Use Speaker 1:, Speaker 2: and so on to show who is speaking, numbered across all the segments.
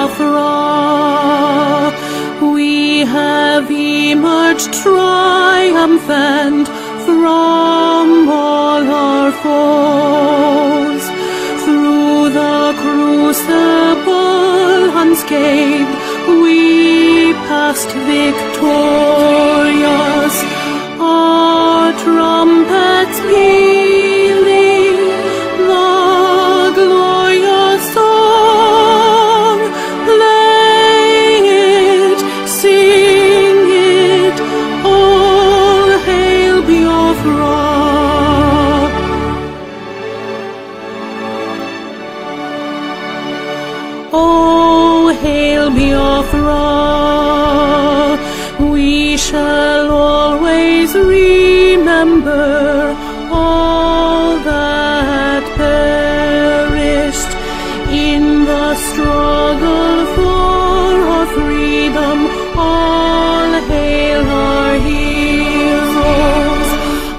Speaker 1: Biafra, we have emerged triumphant from all our foes. Through the crucible unscathed, we passed victorious, our trumpets pealing the glorious song. Play it, sing it, all hail Biafra. Oh, hail Biafra, we shall always remember all that perished in the struggle for our freedom. All hail our heroes,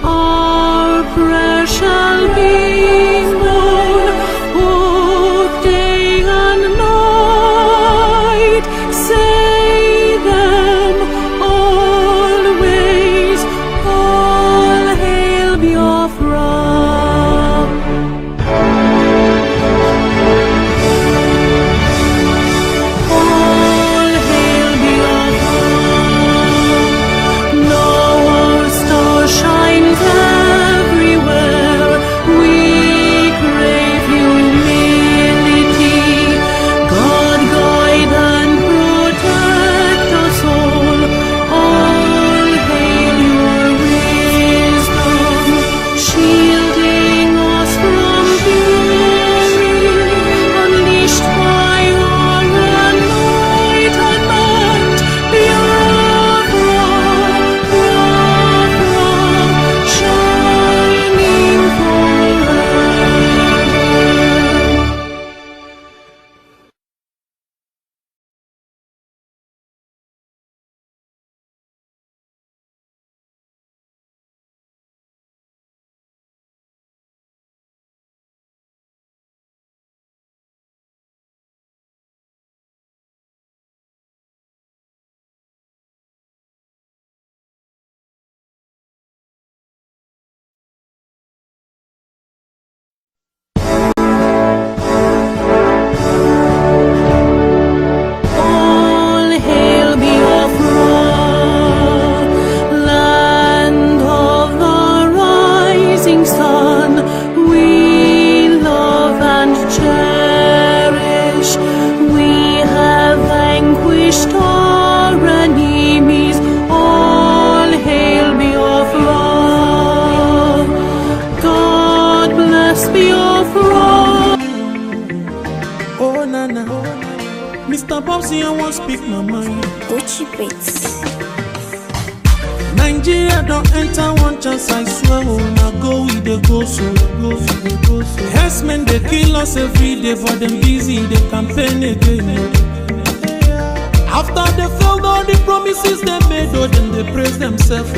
Speaker 1: our prayer shall be known both day and night. Say them always, all hail Biafra. All hail Biafra. Now our star shines everywhere. We crave humility. God guide and protect us all. All hail your wisdom, shielding us from fury, unleashed by our enlightenment. Biafra, Biafra, shining forever. All hail Biafra, land of the rising sun. We love and cherish. We have vanquished our enemies. All hail Biafra. God bless Biafra.
Speaker 2: Oh nana, Mr. Bobsy, I won't speak my mind.
Speaker 3: Ichie beats.
Speaker 2: Nigeria don't enter one chance, I swear. Oh, now go with the go so. Herdsmen they kill us every day, for them busy they campaign again. After they failed all the promises they made, oh then they praise themselves.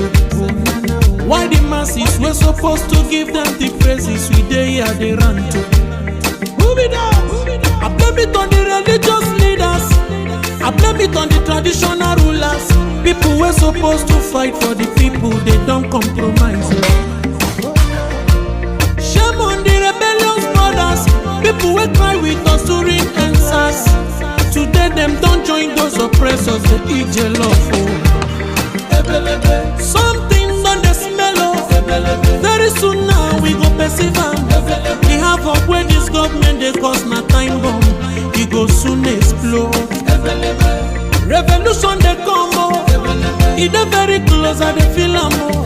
Speaker 2: Why the masses were supposed to give them the praises we they here they run to? Move it up. I blame it on the religious leaders. I blame it on the traditional rulers. People were supposed to fight for the people, they don't compromise. Shame on the rebellious brothers. People will cry with us during answers. Today them don't join those oppressors, the Ichie love. Something on the smell of. Very soon now we go perceive them. We have up where this government they cause na time bomb. It go soon explode. Revolution they come oh. It is very close and they feel am oh.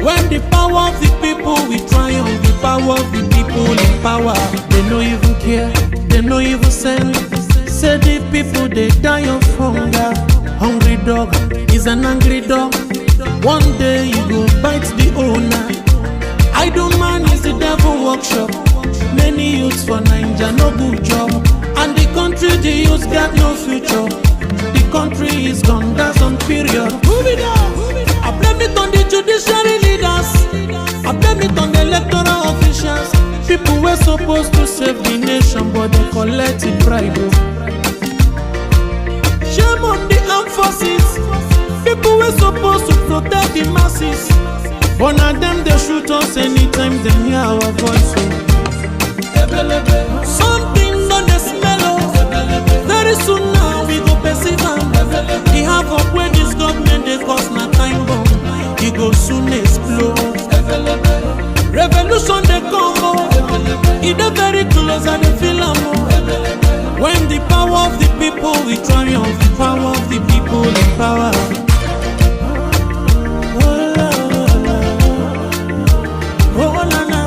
Speaker 2: When the power of the people we triumph, the power of the people in power. They no even care, they no even send. Say the people they die of hunger. Hungry dog is an angry dog. One day you go bite the owner. Idle man is the devil workshop. Many youths for Nigeria no good job. And the country the youths got no future. The country is gone, that's on period. Move it up. I blame it on the judiciary leaders. I blame it on the electoral officials. People were supposed to save the nation, but they collected bribe. forces, people we're supposed to protect the masses, but now them they shoot us anytime they hear our voice. Something done the smell of. Very soon now we go perceive am. The havoc where this government they cause na time bomb. It go soon explode. Revolution they come oh. It dey very close and they feel am oh. When the power of the people we triumph, the power of the people in power. Oh na na,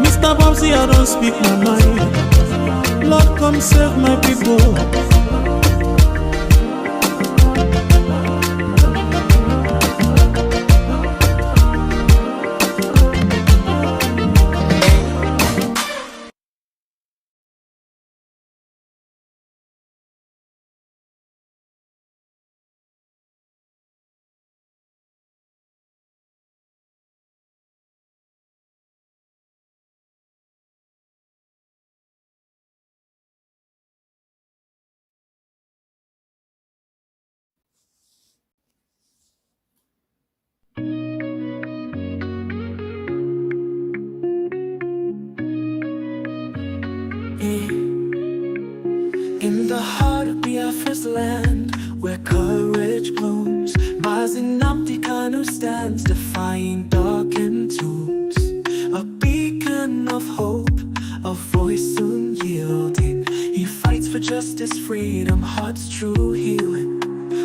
Speaker 2: Mr. Bobsy, I don't speak my mind. Lord, come save my people.
Speaker 3: In the heart of Biafra's land, where courage blooms, Mazinamdi Kanu stands, defying darkened tombs. A beacon of hope, a voice soon yielding. He fights for justice, freedom, heart's true healing.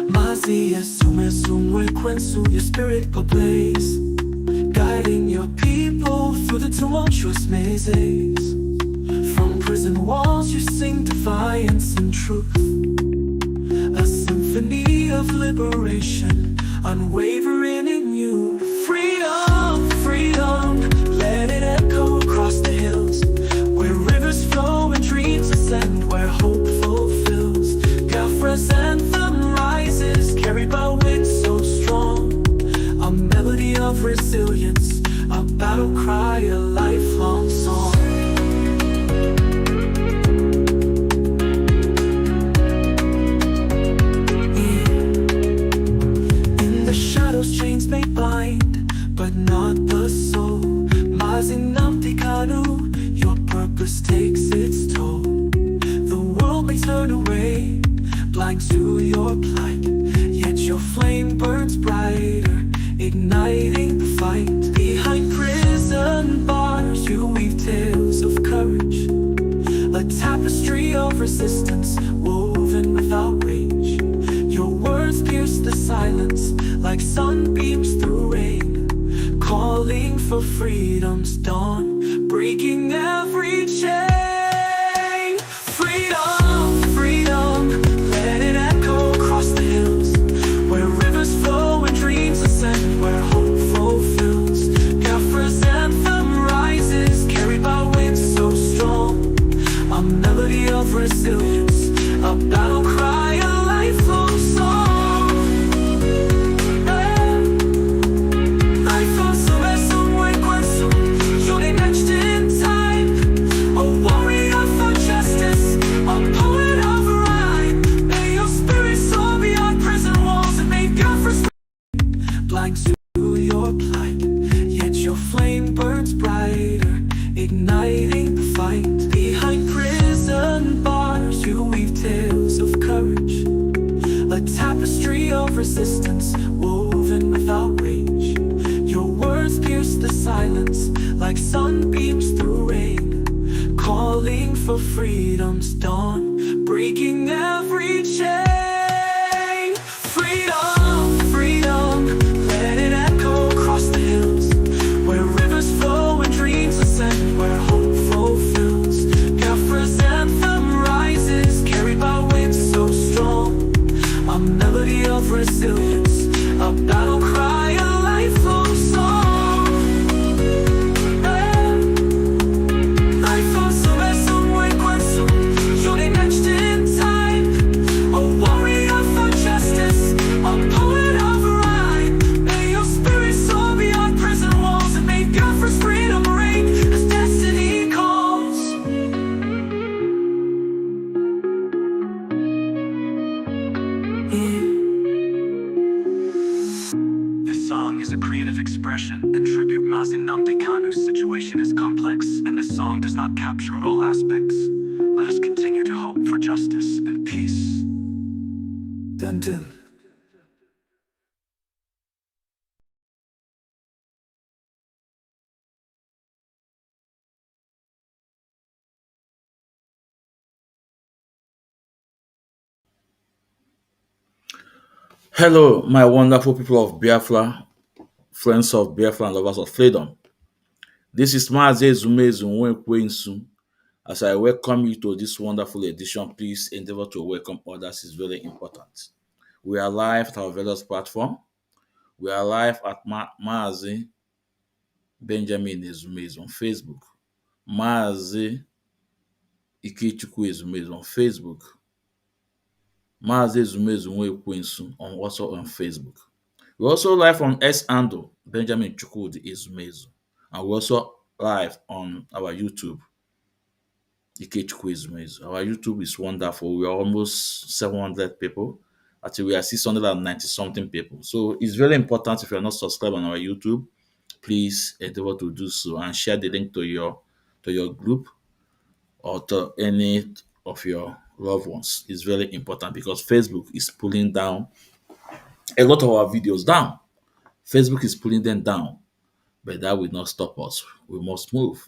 Speaker 3: Mazi Asumwe Kwensu, your spirit ablaze, guiding your people through the tumultuous mazes. From prison walls you sing defiance and truth, a symphony of liberation, unwavering in you. Freedom, freedom, let it echo across the hills, where rivers flow and dreams ascend, where hope fulfills. Biafra's anthem rises, carried by wind so strong, a melody of resilience, a battle cry, a lifelong song. Chains may bind, but not the soul. Mazinamdi Kanu, your purpose takes its toll. The world may turn away, blind to your plight, yet your flame burns brighter, igniting the fight. Behind prison bars you weave tales of courage, a tapestry of resistance woven without rage. Your words pierce the silence like sunbeams through rain, calling for freedom's dawn, breaking every chain. Freedom, freedom, let it echo across the hills, where rivers flow and dreams ascend, where hope fulfills. Biafra's anthem rises, carried by winds so strong, a melody of resilience, a battle cry, a lifelong song. To your plight, yet your flame burns brighter, igniting the fight. Behind prison bars you weave tales of courage, a tapestry of resistance woven without rage. Your words pierce the silence like sunbeams through rain, calling for freedom's dawn, breaking every chain. Freedom, freedom, let it echo across the hills, where rivers flow and dreams ascend, where hope fulfills. Biafra's anthem rises, carried by winds so strong, a melody of resilience, a battle cry, a lifelong song. Life on some way, somewhere, so they matched in time. Kanu's situation is complex, and this song does not capture all aspects. Let us continue to hope for justice and peace. Dun dun.
Speaker 4: Hello, my wonderful people of Biafra, friends of Biafra and lovers of freedom. This is Maazị Ezumezu Nwenkwensu. As I welcome you to this wonderful edition, please endeavor to welcome others. It's very important. We are live at our various platform. We are live at Maazị Benjamin Ezumezu on Facebook, Maazị Ikechukwu Ezumezu on Facebook, Maazị Ezumezu Nwenkwensu also on Facebook. We're also live on S Ando, Benjamin Chukwudi Ezumezu. And we're also live on our YouTube, Ikechukwu Ezumezu. Our YouTube is wonderful. We are almost 700 people. Actually, we are 690 something people. So it's very important if you're not subscribed on our YouTube, please endeavor to do so and share the link to your group or to any of your loved ones. It's very important because Facebook is pulling down a lot of our videos down. Facebook is pulling them down, but that will not stop us. We must move.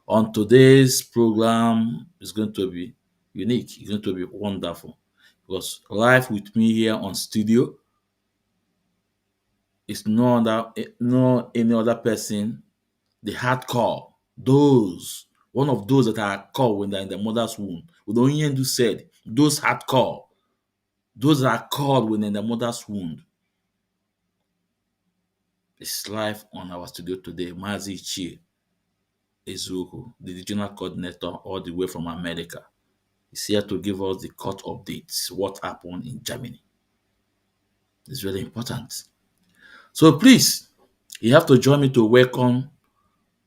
Speaker 4: On today's program is going to be unique. It's going to be wonderful because live with me here on studio is no any other person. The hardcore, those one of those that are called when they're in the mother's womb. With Onyendu said, those hardcore, those that are called when they're in the mother's womb. It's live on our studio today. Mazi Ichie Eziokwu, the regional coordinator all the way from America, is here to give us the court updates, what happened in Germany. It's very important. So please, you have to join me to welcome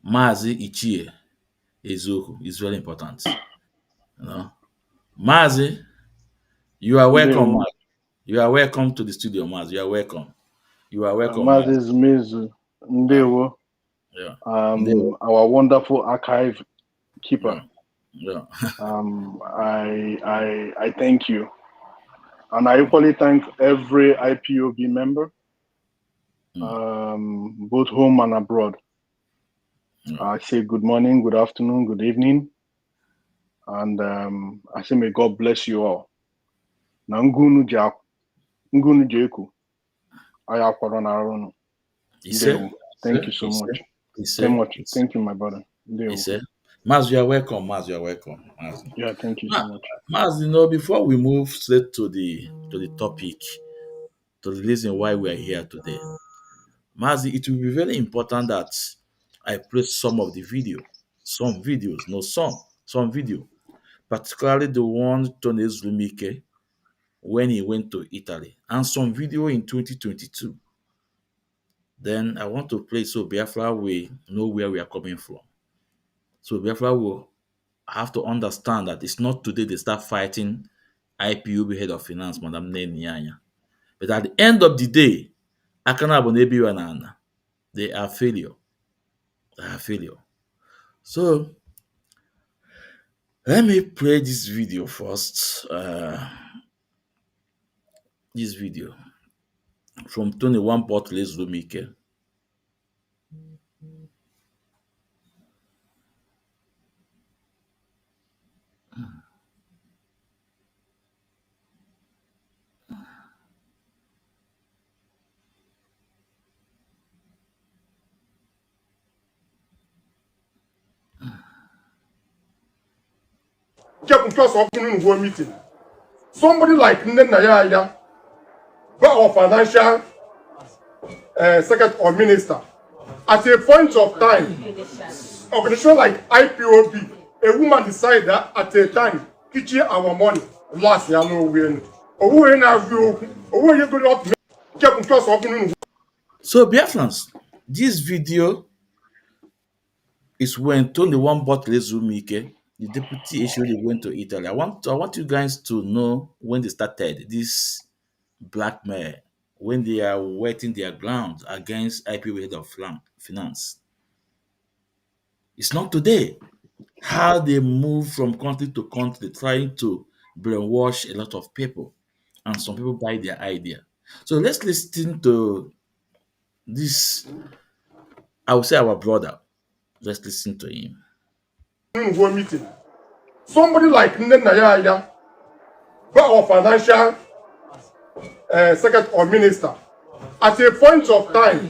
Speaker 4: Mazi Ichie Eziokwu. It's very important. You know, Mazi, you are welcome,
Speaker 5: Ndewo.
Speaker 4: Mazi. You are welcome to the studio, Mazi. You are welcome. You are welcome,
Speaker 5: Maazị
Speaker 4: Mazi.
Speaker 5: Ezumezu,
Speaker 4: Yeah,
Speaker 5: Ndewo,
Speaker 4: yeah. There-
Speaker 5: our wonderful archive keeper.
Speaker 4: yeah, yeah.
Speaker 5: I thank you. And I equally thank every IPOB member, both home and abroad.
Speaker 4: Yeah.
Speaker 5: I say good morning, good afternoon, good evening. And I say may God bless you all. Na ngunu jeku, ayakwara na arunu.
Speaker 4: He said,
Speaker 5: Ndewo. Thank you so
Speaker 4: he
Speaker 5: much.
Speaker 4: said, he said, he said,
Speaker 5: Thank you, my brother.
Speaker 4: he
Speaker 5: Ndewo.
Speaker 4: said, Maz, you are welcome. Maz, you are welcome. Maz.
Speaker 5: Yeah, thank you so much.
Speaker 4: Maz, before we move straight to the topic, to the reason why we are here today, Maz, it will be very important that I play some of the video, some videos, no some video, particularly the one Tony Zulumike when he went to Italy, and some video in 2022. Then I want to play so Biafra will know where we are coming from. So Biafra will have to understand that it's not today they start fighting IPUB head of finance, Madam Nenianya. But at the end of the day, Akana Abonebiwa Nana, they are failure. They are failure. So let me play this video first. This video from Tony One Bottle Lumike.
Speaker 6: Because of one meeting. Somebody like Naya, our financial secretary or minister, at a point of time, organization like IPOB, a woman decided that at a time, Ichie our money last year no win. Or now you go up because of
Speaker 4: So Biafrans, this video is when Tony One Bottle Lumike, the deputy HOD, went to Italy. I want you guys to know when they started this blackmail, when they are wetting their ground against IPO head of finance. It's not today. How they move from country to country trying to brainwash a lot of people, and some people buy their idea. So let's listen to this. I would say our brother. Let's listen to him.
Speaker 6: Go meeting. Somebody like Nnenaya or financial secretary or minister, at a point of time,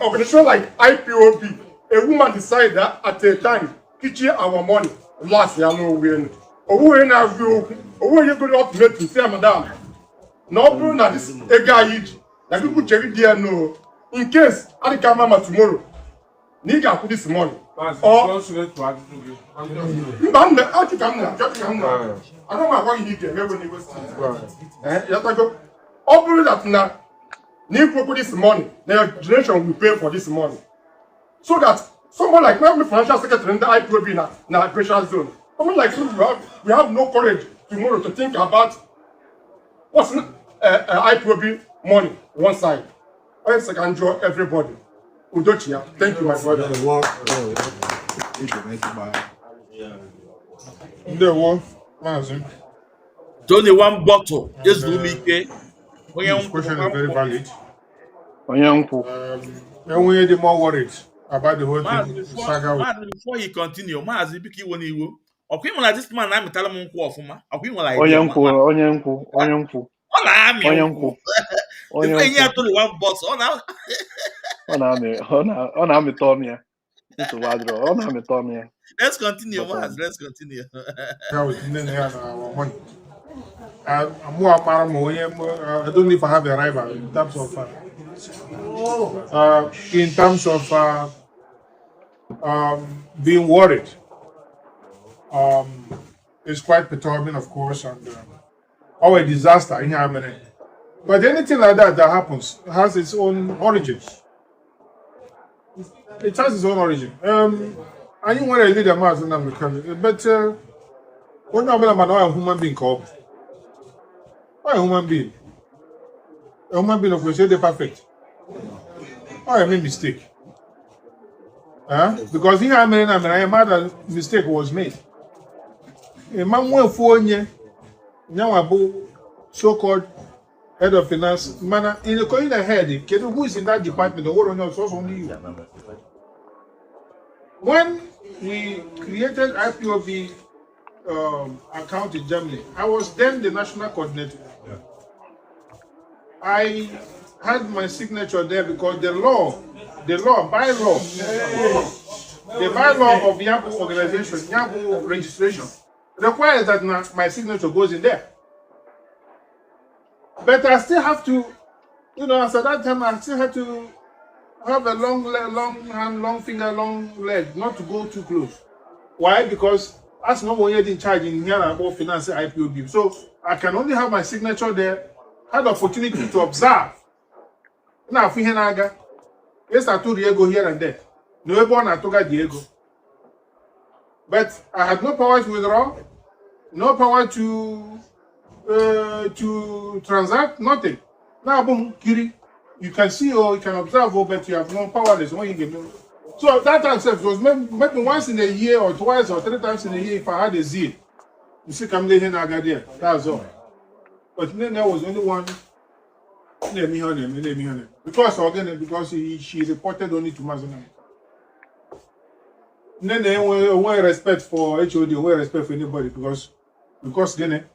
Speaker 6: organization like IPOB, a woman decided that at a time, Ichie our money last year no win. Owo na view, owo ye go up make to say madam. No bro na this ega yiji. Na people cherry there no. In case I come mama tomorrow, ni ga put this money. Or mba na ati kam na, I don't know what you need to when you was. Ya ta go. All that na need to put this money. Their generation will pay for this money. So that someone like me, financial secretary in the IPOB na pressure zone. Someone like me, we have no courage tomorrow to think about what's IPOB money one side. I can enjoy everybody. Udochia, thank you, my brother.
Speaker 7: The wolf, Mazin.
Speaker 4: It's only one bottle. Just do me.
Speaker 7: This question is very valid. And we are more worried about the whole thing. Saga.
Speaker 4: Before he continue, Mazi Biki woni iwo. Okwi like this man na metala mo nko ofuma. Okwi like
Speaker 5: Onye nkwu.
Speaker 4: ọ na-amị
Speaker 5: Onye
Speaker 4: nkwụ.
Speaker 5: nkwu.
Speaker 4: Ife ihe ya tụrụ one bottle.
Speaker 5: Ọ na-amịta ọnụ ya. Nsogbu adịrọ. Ọ na-amịta ọnụ ya.
Speaker 4: Let's continue, Maz. Let's continue.
Speaker 7: I don't know if I have a rival in terms of being worried. It's quite perturbing, of course, and a disaster in Germany. But anything like that happens has its own origins. It has its own origin. I didn't want to lead a mass in America, but when I'm a human being called. Why a human being? A human being of course they're perfect. Why I made mistake? Because here I'm mad that mistake was made. A man went for now about so-called head of finance man in the coin head, who is in that department, the whole on your source only you. When we created IPOB account in Germany, I was then the national coordinator. I had my signature there because the bylaw of Yahoo organization, Yahoo registration, requires that my signature goes in there. But I still have to, as at that time, I still had to have a long hand, long finger, long leg, not to go too close. Why? Because as no one yet in charge in here about finance IPOB. So I can only have my signature there, had the opportunity to observe. Now, if yes, I told Diego here and there. No one I told Diego. But I had no power to withdraw, no power to transact, nothing. Now, boom, Kiri, you can see or you can observe, but you have no powerless when you get. So that time was maybe once in a year or twice or three times in a year if I had a zeal. You see, come there, I got there. That's all. But then there was only one. Let me on him. Because she reported only to Mazana. Then they want respect for HOD, want respect for anybody because then.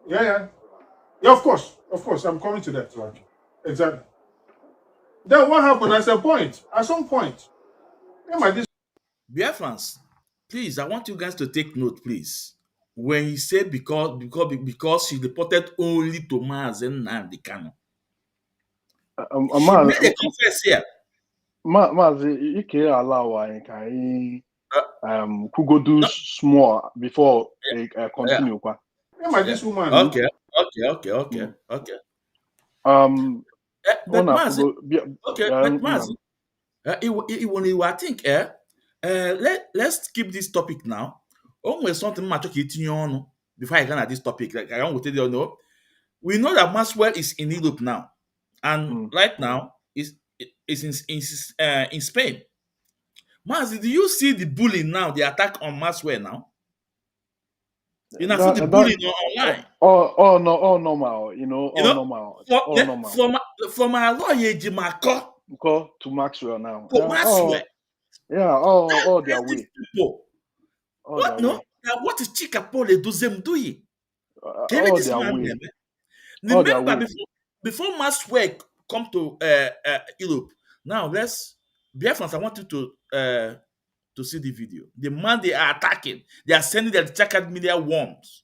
Speaker 7: Yeah, of course, I'm coming to that. Right. Exactly. Then what happened at some point,
Speaker 4: Biafrans, please, I want you guys to take note, please. When he said because she reported only to Mazen Nnamdi Kanu. She made a confess here.
Speaker 5: Maazị Ike allow anyị ka anyị kwugodu small before continue kwa.
Speaker 7: This woman.
Speaker 4: Okay. But Mazi, I think let's keep this topic now. Always something much on before I get at this topic. Like I don't know. We know that Maxwell is in Europe now. and
Speaker 5: Mm.
Speaker 4: right now is in Spain. Mazi, do you see the bullying now? The attack on Maxwell now. You now see the
Speaker 5: That
Speaker 4: bullying online.
Speaker 5: all no all normal, you know,
Speaker 4: You
Speaker 5: all
Speaker 4: know,
Speaker 5: normal,
Speaker 4: for,
Speaker 5: all normal.
Speaker 4: from our lawyer Jimako
Speaker 5: Go to Maxwell now.
Speaker 4: to Maxwell,
Speaker 5: Yeah, all their
Speaker 4: these
Speaker 5: way,
Speaker 4: people.
Speaker 5: all their
Speaker 4: What no?
Speaker 5: way,
Speaker 4: Now what is Chikapole do them doing? Can you
Speaker 5: all
Speaker 4: this
Speaker 5: their
Speaker 4: man
Speaker 5: way,
Speaker 4: name?
Speaker 5: all their
Speaker 4: Remember
Speaker 5: way.
Speaker 4: before Maxwell come to Europe. Now let's Biafrans, I want you to see the video. The man they are attacking, they are sending their checkered media worms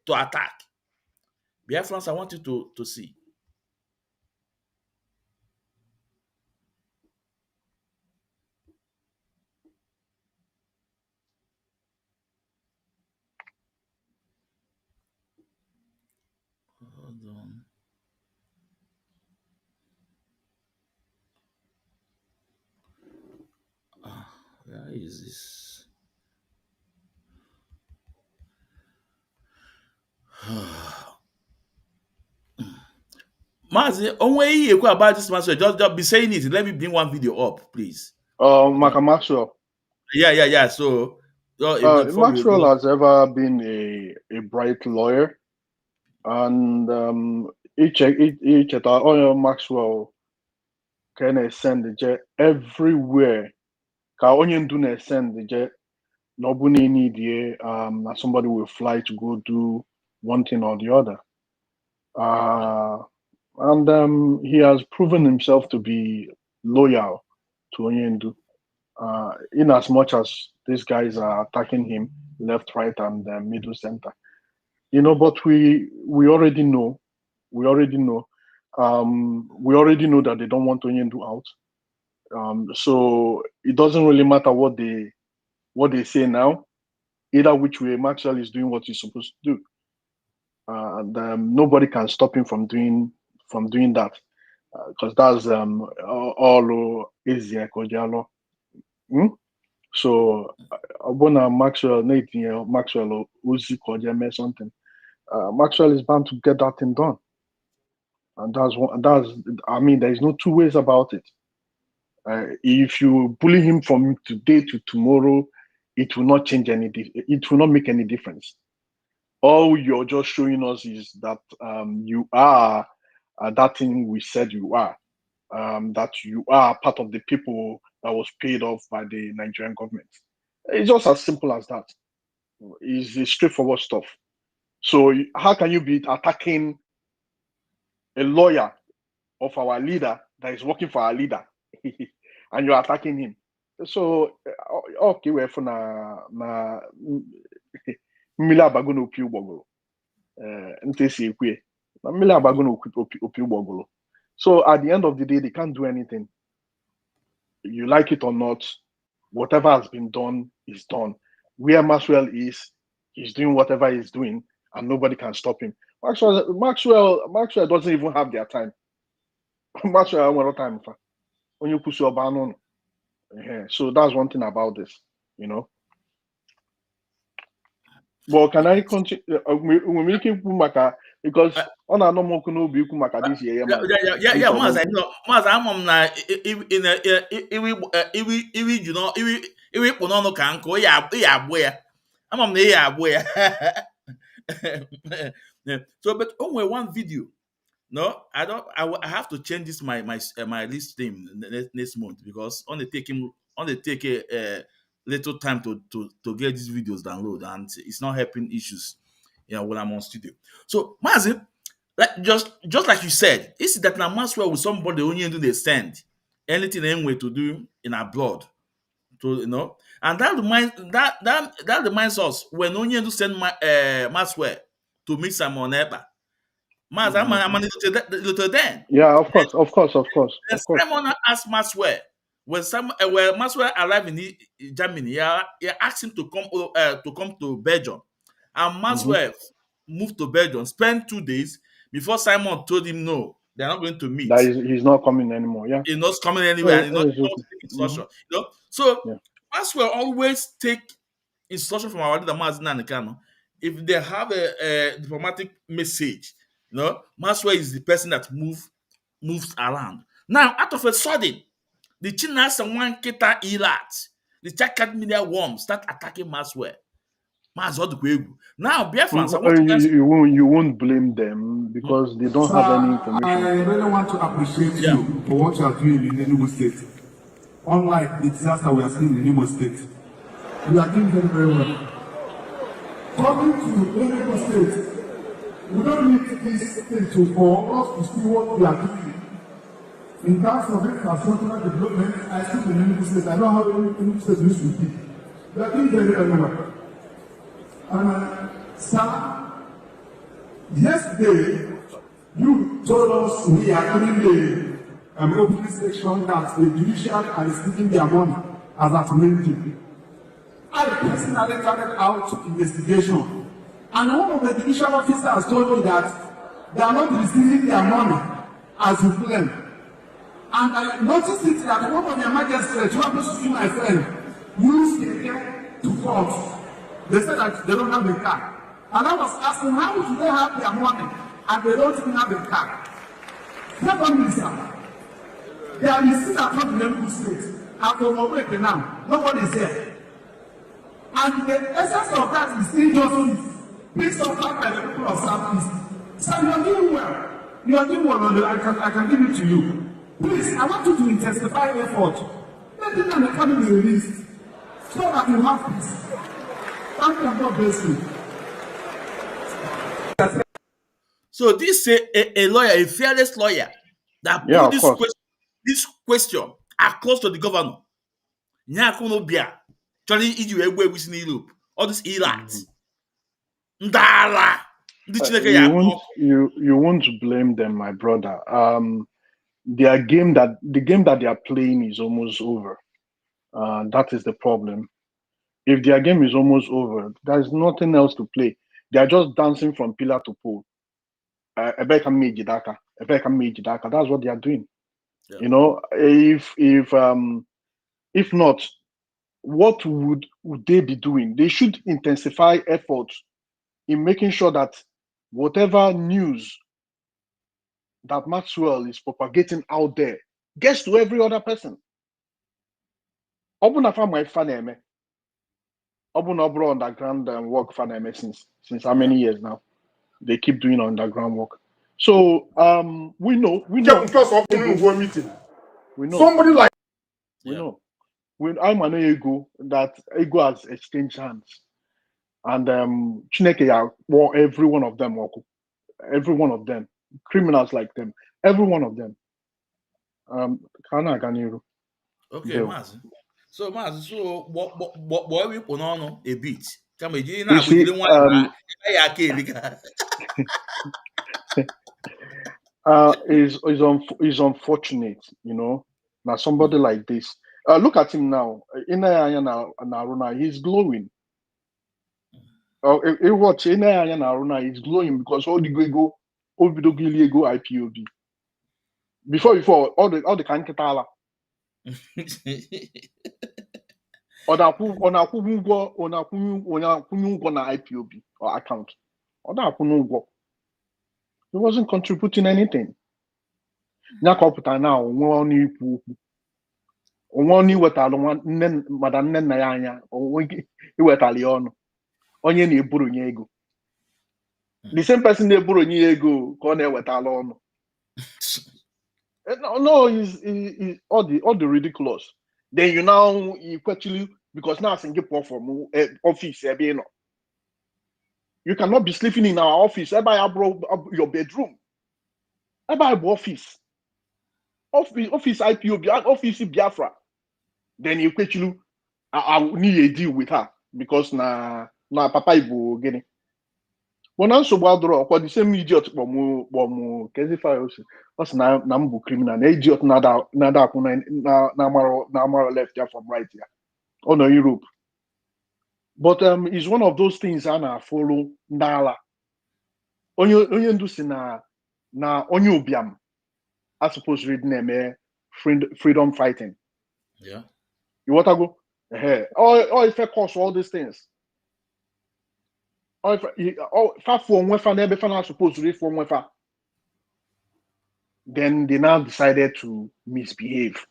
Speaker 4: to attack. Biafrans, I want you to see. Hold on. Where is this? Mazi, only you about this man, so just be saying it. Let me bring one video up, please. No.
Speaker 5: Maka Maxwell.
Speaker 4: Yeah. So, before we
Speaker 5: Maxwell
Speaker 4: go,
Speaker 5: has ever been a bright lawyer, and Maxwell can send the jet everywhere. Ka onye ndu na send the jet. Nobody need somebody will fly to go do one thing or the other. And he has proven himself to be loyal to Onyendu. In as much as these guys are attacking him left, right, and middle center. But we already know, we already know, we already know that they don't want Onyendu out. So it doesn't really matter what they say now. Either which way, Maxwell is doing what he's supposed to do, and nobody can stop him from doing that, because that's all Eziokwu Kojalo. So, Abona Maxwell, Nathan Maxwell, Uzi Kojame, something. Maxwell is bound to get that thing done, and I mean, there is no two ways about it. If you bully him from today to tomorrow, it will not change it will not make any difference. All you're just showing us is that you are that thing we said you are. That you are part of the people that was paid off by the Nigerian government. It's just as simple as that. It's straightforward stuff. So how can you be attacking a lawyer of our leader that is working for our leader, and you're attacking him? So okay, we're for na mmiri abago na opi ụgbọgụrụ ntị esi ekwe na mmiri abago na opi ụgbọgụrụ. So at the end of the day, they can't do anything. You like it or not, whatever has been done is done. Where Maxwell is, he's doing whatever he's doing, and nobody can stop him. Maxwell doesn't even have their time. Maxwell has no time for. So that's one thing about this, But can I continue? We make maka because on a normal kuno be maka this year, man.
Speaker 4: yeah, Maz, I know, Maz, I'm na iwi you know iwi puno no kanko ya abwe ya. I'm na ya abwe ya. So, but only one video. No, I don't. I have to change this my list name next month because on the take a little time to get these videos download, and it's not helping issues, when I'm on studio. So, Mazi, just like you said, is that now Maxwell with somebody only do they send anything anyway to do in abroad, and that reminds us when only do send Maxwell to meet Simon Eber. Maz, I'm a little then.
Speaker 5: Yeah, of course.
Speaker 4: Then Simon asked Maxwell when Maxwell arrived in Germany, he asked him to come to Belgium, and Maxwell moved to Belgium, spent 2 days before Simon told him no, they're not going to meet.
Speaker 5: That he's not coming anymore. Yeah,
Speaker 4: He's not coming anywhere. He's not taking instruction. So
Speaker 5: Yeah.
Speaker 4: Maxwell always take instruction from our leader Mazina Nikano. If they have a diplomatic message, Maxwell is the person that move moves around. Now, out of a sudden, the Chinas and one kita Ilat, the Chakat media worms start attacking Maxwell. Now, Biafrans, I want to ask.
Speaker 5: You won't blame them because they don't have any information.
Speaker 8: I really want to appreciate you for what you are doing in Enugu State. Unlike the disaster we are seeing in Enugu State, you are doing very, very well. Coming to Enugu State, we don't need this thing to for us to see what we are doing. In terms of infrastructural development, I see in Enugu State. I know how Enugu State used to be. We are doing very, very well. And sir, yesterday you told us we are doing the opening section that the judiciary are receiving their money as at Wednesday. I personally carried out investigation, and one of the judicial officers told me that they are not receiving their money as you claim. And I noticed it that one of the magistrates who happens to be my friend used the care to court. They said that they don't have a car. And I was asking, how do they have their money and they don't even have a car? Secondly, sir, they are still at home in Enugu State. And from Owerri now, nobody is here. And the essence of that is injustice. Please don't talk by the people of Southeast. Sir, you are doing well. You are doing well. I can give it to you. Please, I want you to intensify effort. Let them and the family be released so that you have peace. Thank you, God bless you.
Speaker 4: So this is a lawyer, a fearless lawyer, that
Speaker 5: Yeah,
Speaker 4: put this question across to the governor. Nyakunobia, Charlie Iju Egwe within Europe, all this Ilat. Ndala.
Speaker 5: You won't blame them, my brother. The game that they are playing is almost over. That is the problem. If their game is almost over, there's nothing else to play. They are just dancing from pillar to pole. That's what they are doing. Yeah. You know, if not, what would they be doing? They should intensify efforts in making sure that whatever news that Maxwell is propagating out there gets to every other person. Underground work for since how many years now? They keep doing underground work. So we know.
Speaker 6: Because of meeting.
Speaker 5: We know.
Speaker 6: Somebody like
Speaker 5: we know. When I'm an ego that ego has exchanged hands. And Chineke war every one of them, criminals like them, every one of them.
Speaker 4: Okay, Mazi. So Mazi, so what we put on a bit.
Speaker 5: Is unfortunate, you know. Now somebody like this. Look at him now. He's glowing. Watch he's glowing because all the go IPOB. Before all the kanketala. na IPOB or account. He wasn't contributing anything. Nyakopụta now onwe wetara madam nne na ya anya iwetali ọnụ onye na-eburu nye ego. The same person na-eburu nye ego ka ọ na-ewetala ọnụ. No, is all the ridiculous. Then you now actually because now I'm get from office you cannot be sleeping in our office. Everybody your bedroom. Everybody office IPOB, office Biafra. Then you actually I need a deal with her because na papa ibu gini. When I so bad draw, the same idiot bomu kezi fire was na mbu criminal. Na idiot nada na left here from right here. Oh no, Europe. But it's one of those things I follow ndala. Onye ndusi na onye obiam. I suppose reading name freedom fighting.
Speaker 4: Yeah.
Speaker 5: You want to go? Oh, if I cause all these things. If for one fan, every fan supposed to read for one fan. Then they now decided to misbehave.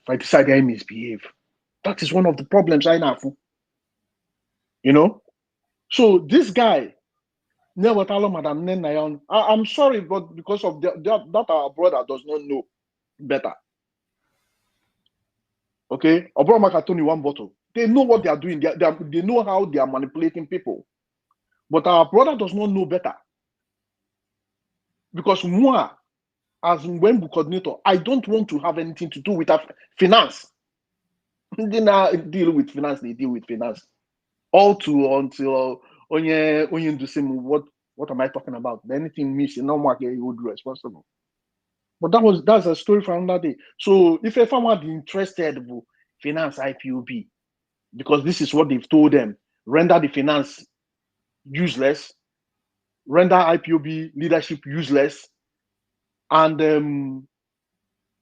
Speaker 5: I decided I misbehave. That is one of the problems I have. You know? So this guy, I'm sorry, but because of that our brother does not know better. Okay? Obromaka Tony one bottle. They know what they are doing. They know how they are manipulating people. But our brother does not know better. Because moi, as Mwembu coordinator, I don't want to have anything to do with finance. They now deal with finance, they deal with finance. All to until onye do say what am I talking about? Anything missing, no more you would be responsible. But that's a story for another day. So if a farmer is interested in finance IPOB, because this is what they've told them, render the finance useless, render IPOB leadership useless, and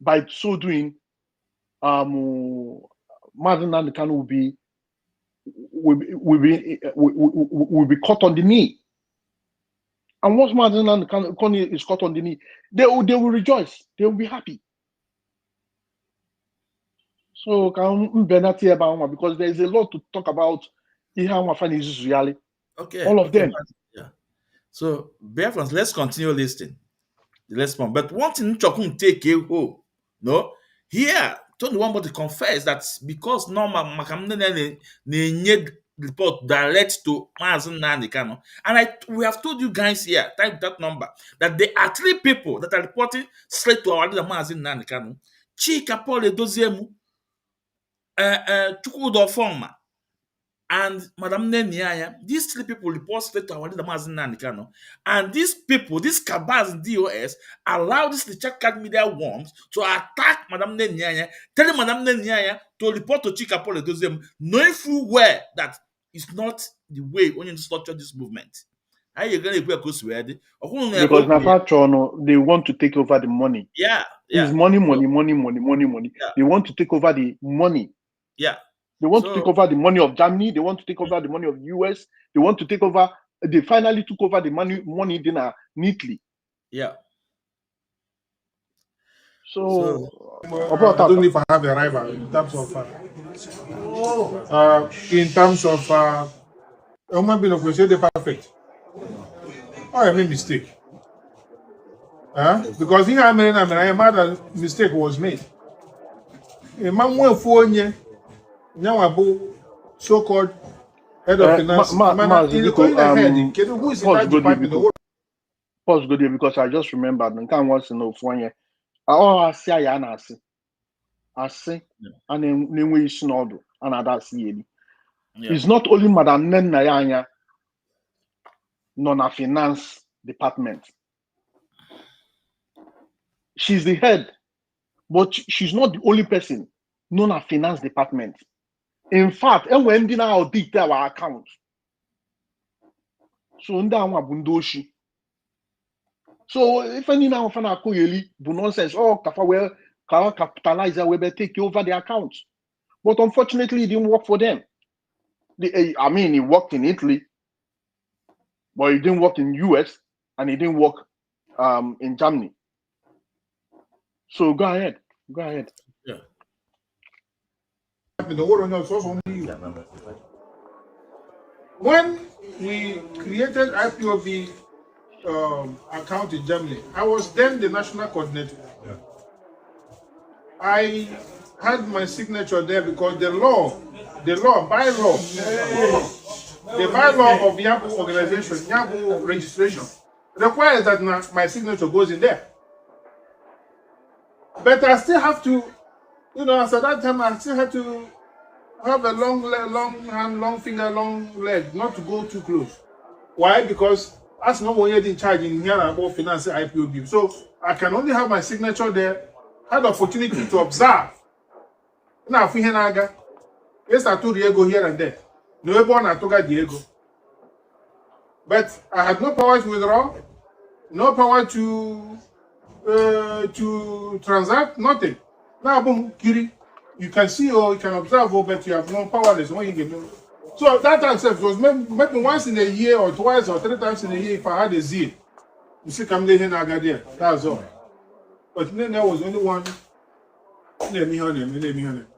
Speaker 5: by so doing, Martin Nandekan will be caught on the knee. And once Martin Nandekan is caught on the knee, they will rejoice. They will be happy. So because there is a lot to talk about.
Speaker 4: Okay.
Speaker 5: All of them.
Speaker 4: Yeah. So, Biafrans, let's continue listening. Let's point. But one thing Chokun take a home. No, here Tony want to confess that because normal Makamne need report direct to Mazin Nanikano. And we have told you guys here, type that number, that there are 3 people that are reporting straight to our leader Mazin Nanikano. Chika Paul Dozemu, Chukudo Forma, and Madam Neniaya. These 3 people report straight to our leader Mazin Nanikano. And these people, these cabals in DOS, allow this Richard Card media worms to attack Madam Neniaya, telling Madam Neniaya to report to Chika Paul Dozemu, knowing full well that it's not the way when you structure this movement. How you going to
Speaker 5: Because they want to take over the money.
Speaker 4: Yeah.
Speaker 5: It's money.
Speaker 4: Yeah.
Speaker 5: They want to take over the money.
Speaker 4: Yeah.
Speaker 5: They want to take over the money of Germany. They want to take over the money of US. They want to take over. They finally took over the money dinner neatly.
Speaker 4: Yeah.
Speaker 7: So I don't know if I have a rival in terms of human being of the perfect. I made a mistake. Because here I made a mistake was made. A man went for now about so-called head of finance. Who is in that department?
Speaker 5: Pause go there because I just remembered. And can once know for you. I say I say, and then we snod and that's the. It's not only Madam Nenayanya, non finance department. She's the head, but she's not the only person non finance department. In fact, and when did our detail our account? So bundoshi. So if any now fan akoyeli bu nonsense, kafa well capitalizer we better take over the account. But unfortunately, it didn't work for them. It worked in Italy, but it didn't work in US and it didn't work in Germany. So go ahead.
Speaker 4: Yeah.
Speaker 7: When we created IPOB account in Germany, I was then the national coordinator. Yeah. I had my signature there because the bylaw of Yabu organization, Yabu registration, requires that my signature goes in there. But I still have to, as at that time, I still had to have a long hand, long finger, long leg, not to go too close. Why? Because as no one yet in charge in here about finance IPOB. So I can only have my signature there, had the opportunity to observe. Now, if you have yes, I told Diego here and there. No one I told Diego. But I had no power to withdraw, no power to transact, nothing. Now, boom, Kiri, you can see or you can observe, but you have no powerless when you give me. So that time was maybe once in a year or twice or 3 times in a year if I had a zeal. You see, come there, Nagadia. That's all. But then there was only one.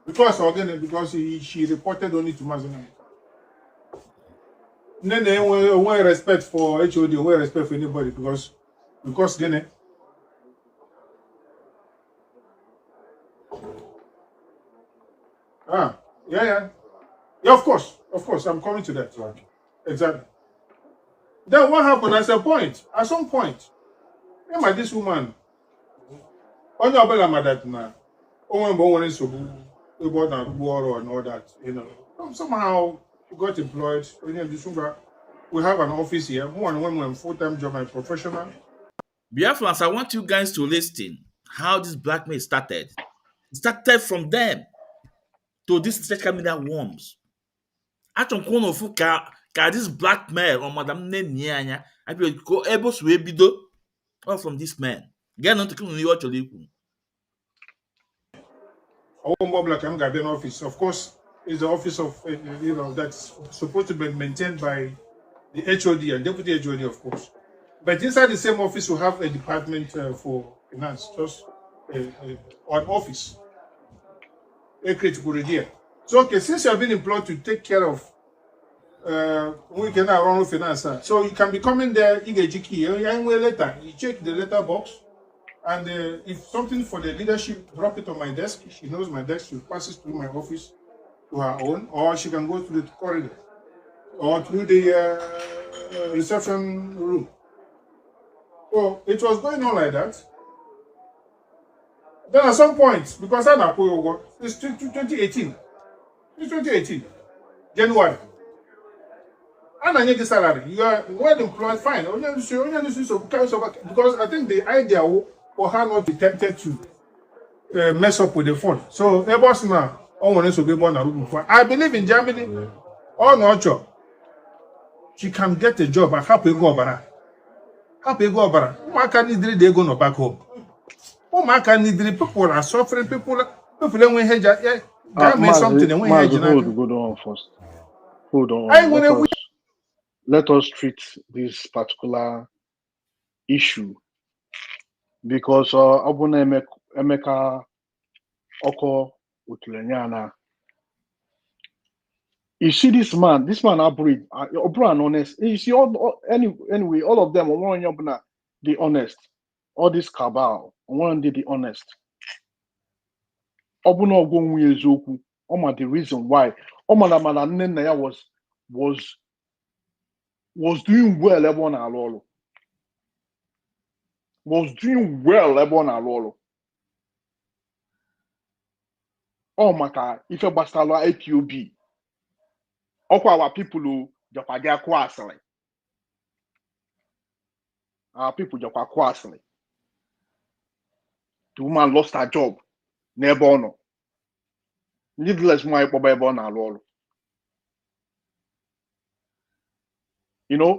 Speaker 7: Because again, because she reported only to Mazana. Then they want respect for HOD, want respect for anybody because then. Yeah, of course, I'm coming to that. Right. Exactly. Then what happened at some point, remember this woman, on your bella mother now, and all that, somehow she got employed. We have an office here, one full-time job and professional.
Speaker 4: Biafrans, I want you guys to listen how this blackmail started. It started from them to this social media worms. Achọkwa ofu ka this blackmail or madam nne anya abịa ko ebe so ebido all from this man. Get ntị ka ihe ọ chọrọ ikwu.
Speaker 7: Black I'm Guardian office. Of course, is the office of that's supposed to be maintained by the HOD and deputy HOD, of course. But inside the same office, we have a department for finance, just an office. A critical idea. So, okay, since you have been employed to take care of we can run finance, so you can be coming there, you get letter, you check the letter box. And if something for the leadership, drop it on my desk. She knows my desk. She passes through my office to her own, or she can go through the corridor or through the reception room. So it was going on like that. Then at some point, because I know it's 2018. It's 2018, January. And I need the salary. You are well employed, fine. Because I think the idea for her not be tempted to mess up with the phone. So, boss now, I believe in Germany, or not job. She can get a job and happy go over. Happy go over. They go no back home. People are suffering. People when something and when
Speaker 5: hold on first. Hold on. Let us treat this particular issue because Abuna Emeka Oko Utulenyana. You see this man abroad, honest. You see anyway, all of them are the honest. All this cabal, one the honest. Obuna Ogonwe Eziokwu, the reason why Omana Nene was doing well ebon alolo. Was doing well ebon alolo. Oh my God, if a bastalo IPOB. Our people who Japadia Kwasle. Our people Japa Kwasle. The woman lost her job. Nebono. Needless my Bobebon alolo.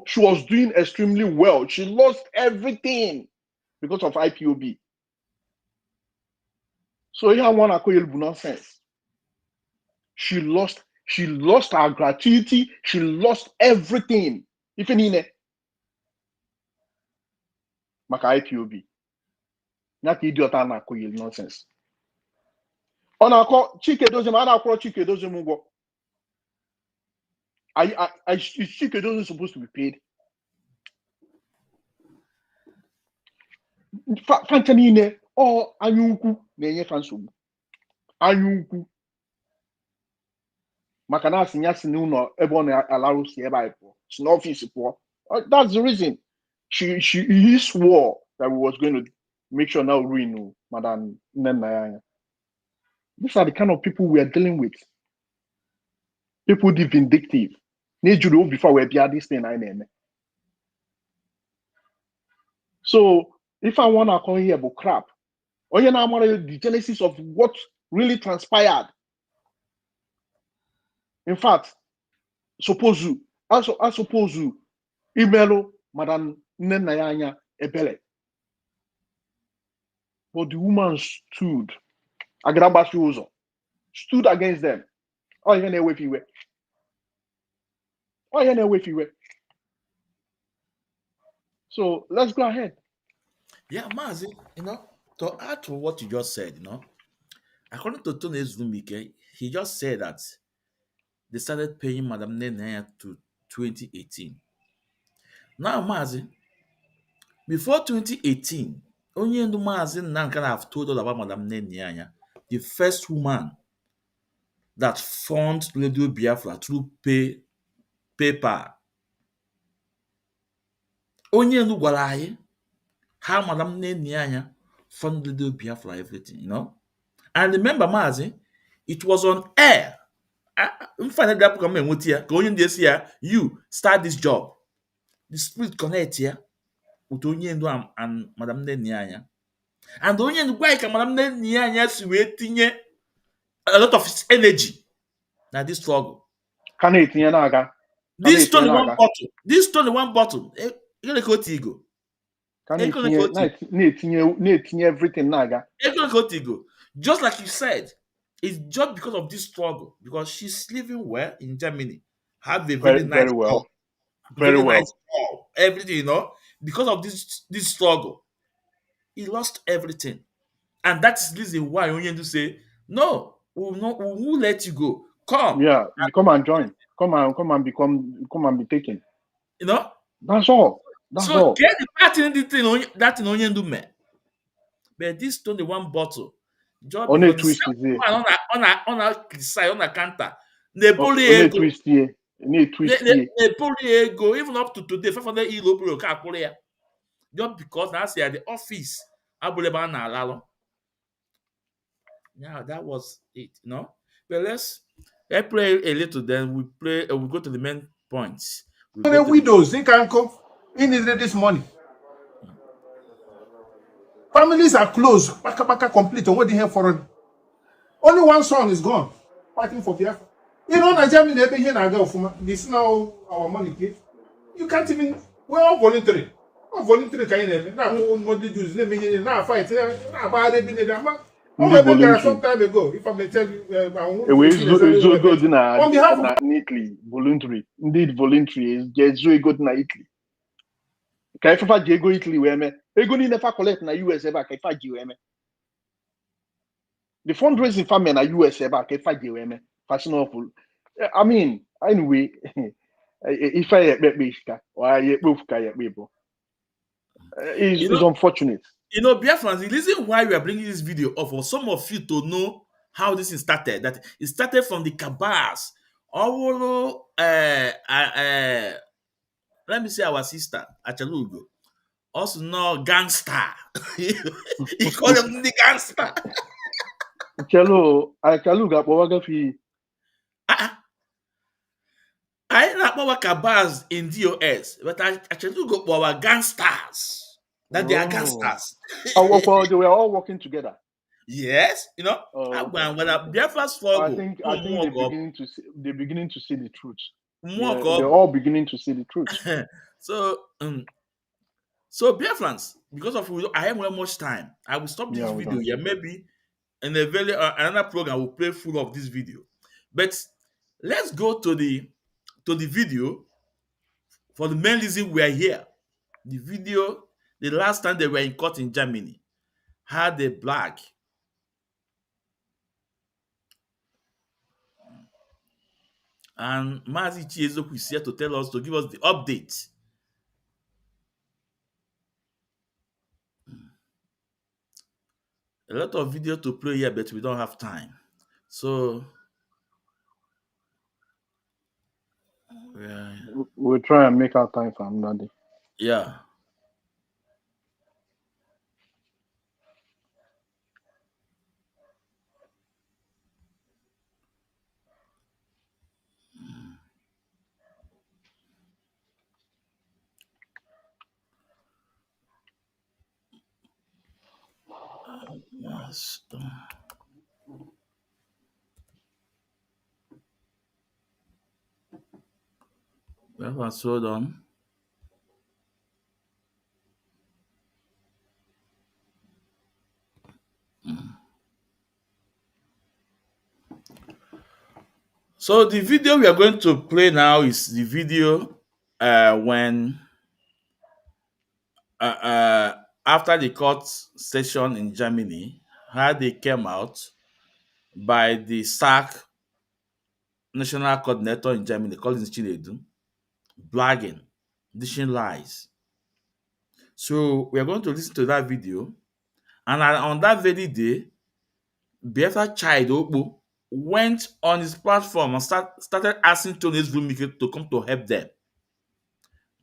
Speaker 5: She was doing extremely well. She lost everything because of IPOB. So here one akoyel nonsense. She lost her gratuity. She lost everything. Even in Maka IPOB. Not idiot and akoyel nonsense. On a call Chike doesn't Chike doesn't go. Chike doesn't supposed to be paid. Fantanine or anyuku nenye fansubu. Anyuku. Makana sinyasi nuno ebon allow si eba it's no office poor. That's the reason. He swore that we was going to make sure now ruin Madam Nenayanya. These are the kind of people we are dealing with. People the vindictive. Need you before we be this thing I name. So if I want to come here about crap, or you know the genesis of what really transpired. In fact, I suppose you email Madam Nenayanya Ebele. But the woman stood against them. Oh, you know if you were. So let's go ahead.
Speaker 4: Yeah, Mazi, to add to what you just said, according to Tony Zumike, he just said that they started paying Madam Nene to 2018. Now, Mazi, before 2018, only the Mazi Nankan have told us about Madam Nene, the first woman that funded Radio Biafra through PayPal. Onye ndu gwara anyị how Madam Nene funded Radio Biafra everything, And remember, Mazi, it was on air. I'm finding that program enweti ya ka onye ndị esi ya, you start this job. The spirit connect ya with onye ndu and Madam Nene anya. And onye ndu gwa anyị ka Madam Nene anya si wee tinye a lot of his energy na this struggle.
Speaker 5: Can it naga?
Speaker 4: This 21 bottle. This 21 bottle. Egole ka otu igo.
Speaker 5: Can it tinye everything naga?
Speaker 4: Egole ka otu igo. Just like you said, it's just because of this struggle. Because she's living well in Germany. Have a very nice
Speaker 5: very well.
Speaker 4: job.
Speaker 5: Very well.
Speaker 4: Nice job. Everything, because of this struggle, he lost everything. And that's the reason why Onyendu say, no, we will let you go. Come.
Speaker 5: Yeah, come and join. Come and be taken. That's all. That's
Speaker 4: so
Speaker 5: all.
Speaker 4: Get the party in the thing that in Onyendu me. But this 21 bottle, just
Speaker 5: On a
Speaker 4: because
Speaker 5: twist is here.
Speaker 4: on a side, on a counter, they bully
Speaker 5: On a twist here.
Speaker 4: They bully go even up to today. 500 euro bro can't pull here. Just because now say at the office, Abuleba na alalo. Yeah, that was it, But let's play a little. Then we go to the main points.
Speaker 7: The widows, they can come. He needed this money. Families are close. Baka complete. What the hell for? Only one son is gone. Fighting for Biafra. Nigeria, they've been here now. This is now our money. You can't even. We're all voluntary. All voluntary kind of. Now, what the Jews, they been now fight. Now, why they been there? Some time ago, if I may tell you, on behalf of
Speaker 5: neatly voluntary, indeed voluntary is just very good na Italy. Can I go Italy where me? Ego ni never collect na US ever. Can I go me? The fundraising for me na US ever. Can I go me? Fashionable. I mean, anyway, if I get bishka or I get people, it's unfortunate.
Speaker 4: Biafrans, the reason why we are bringing this video up for some of you to know how this thing started, that it started from the cabals. Although, let me say our sister, Achalugo, also know gangster. He called them the gangster.
Speaker 5: Achaluga, what fi?
Speaker 4: I not our cabals in DOS, but Achalugo our gangsters. That they are gangsters.
Speaker 5: They were all working together.
Speaker 4: Yes, when a Biafra struggle,
Speaker 5: I think they're beginning to see the truth.
Speaker 4: They're
Speaker 5: all beginning to see the truth.
Speaker 4: So Biafrans, because of I haven't much time, I will stop this video. Yeah, maybe in a very another program will play full of this video. But let's go to the video for the main reason we are here. The video. The last time they were in court in Germany had a black. And Mazi Ichie Eziokwu is here to tell us, to give us the update. A lot of video to play here, but we don't have time. So
Speaker 5: we'll try and make our time for another day.
Speaker 4: Yeah. Yes. Well, hold on. So the video we are going to play now is the video when after the court session in Germany, how they came out by the SAC national coordinator in Germany, Collins Chinedu, blagging, dishing lies. So we are going to listen to that video. And on that very day, Biafra Child Okpo went on his platform and started asking Tony Zvumike to come to help them.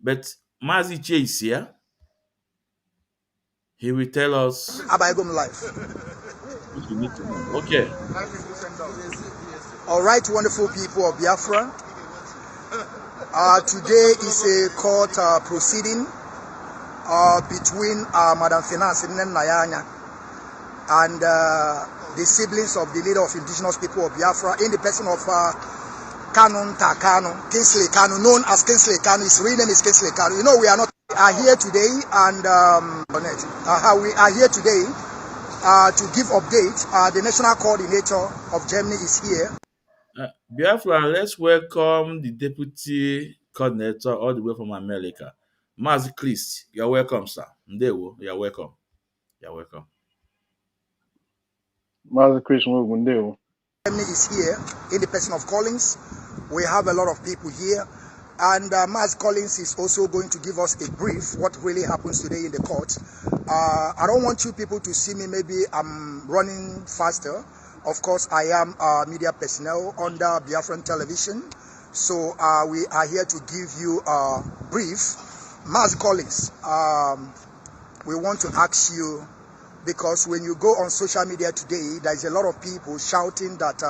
Speaker 4: But Mazi Ichie is here. He will tell us
Speaker 9: Abaigom life.
Speaker 4: what we need to know. Okay.
Speaker 9: All right, wonderful people of Biafra. Today is a court proceeding between Madam Finance Nayanya and the siblings of the leader of indigenous people of Biafra in the person of Kanun Takano, Kingsley Kanu, known as Kingsley Kanu. His real name is Kingsley Kanu. You know, we are here today and we are here today to give update. The national coordinator of Germany is here.
Speaker 4: Biafra, let's welcome the deputy coordinator all the way from America, Mazi Chris. You're welcome, sir. Ndewo, you're welcome. You're welcome.
Speaker 5: Mazi Chris Germany
Speaker 9: is here in the person of Collins. We have a lot of people here. And Mazi Collins is also going to give us a brief what really happens today in the court. I don't want you people to see me, maybe I'm running faster. Of course, I am media personnel under Biafran television. So we are here to give you a brief. Mazi Collins, we want to ask you, because when you go on social media today, there's a lot of people shouting that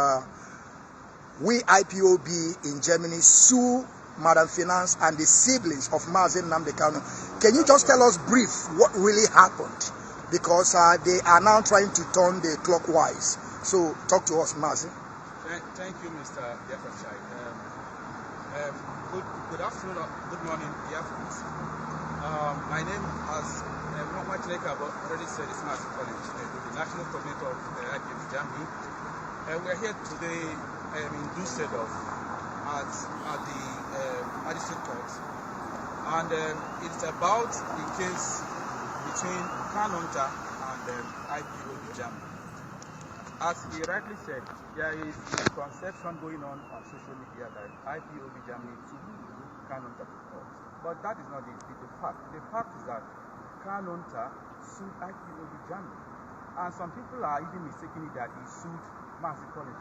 Speaker 9: we IPOB in Germany sue Madam Finance and the siblings of Mazi Nnamdi Kanu. Can you just tell us brief what really happened? Because they are now trying to turn the clockwise. So talk to us, Mazi.
Speaker 10: Thank you, Mr. Biafra Chai. Good afternoon or good morning, Biafrans. My name, as much like I've already said, is Mazi Collins, the national coordinator of IPOB Germany. We're here today in Dusseldorf at the Magistrate Court, and it's about the case between Kanunta and IPOB Germany. As he rightly said, there is a conception going on social media that IPOB Germany took Kanunta to court. But that is not the fact. The fact is that Kanunta sued IPOB Germany. And some people are even mistaking it that he sued Mazi Collins.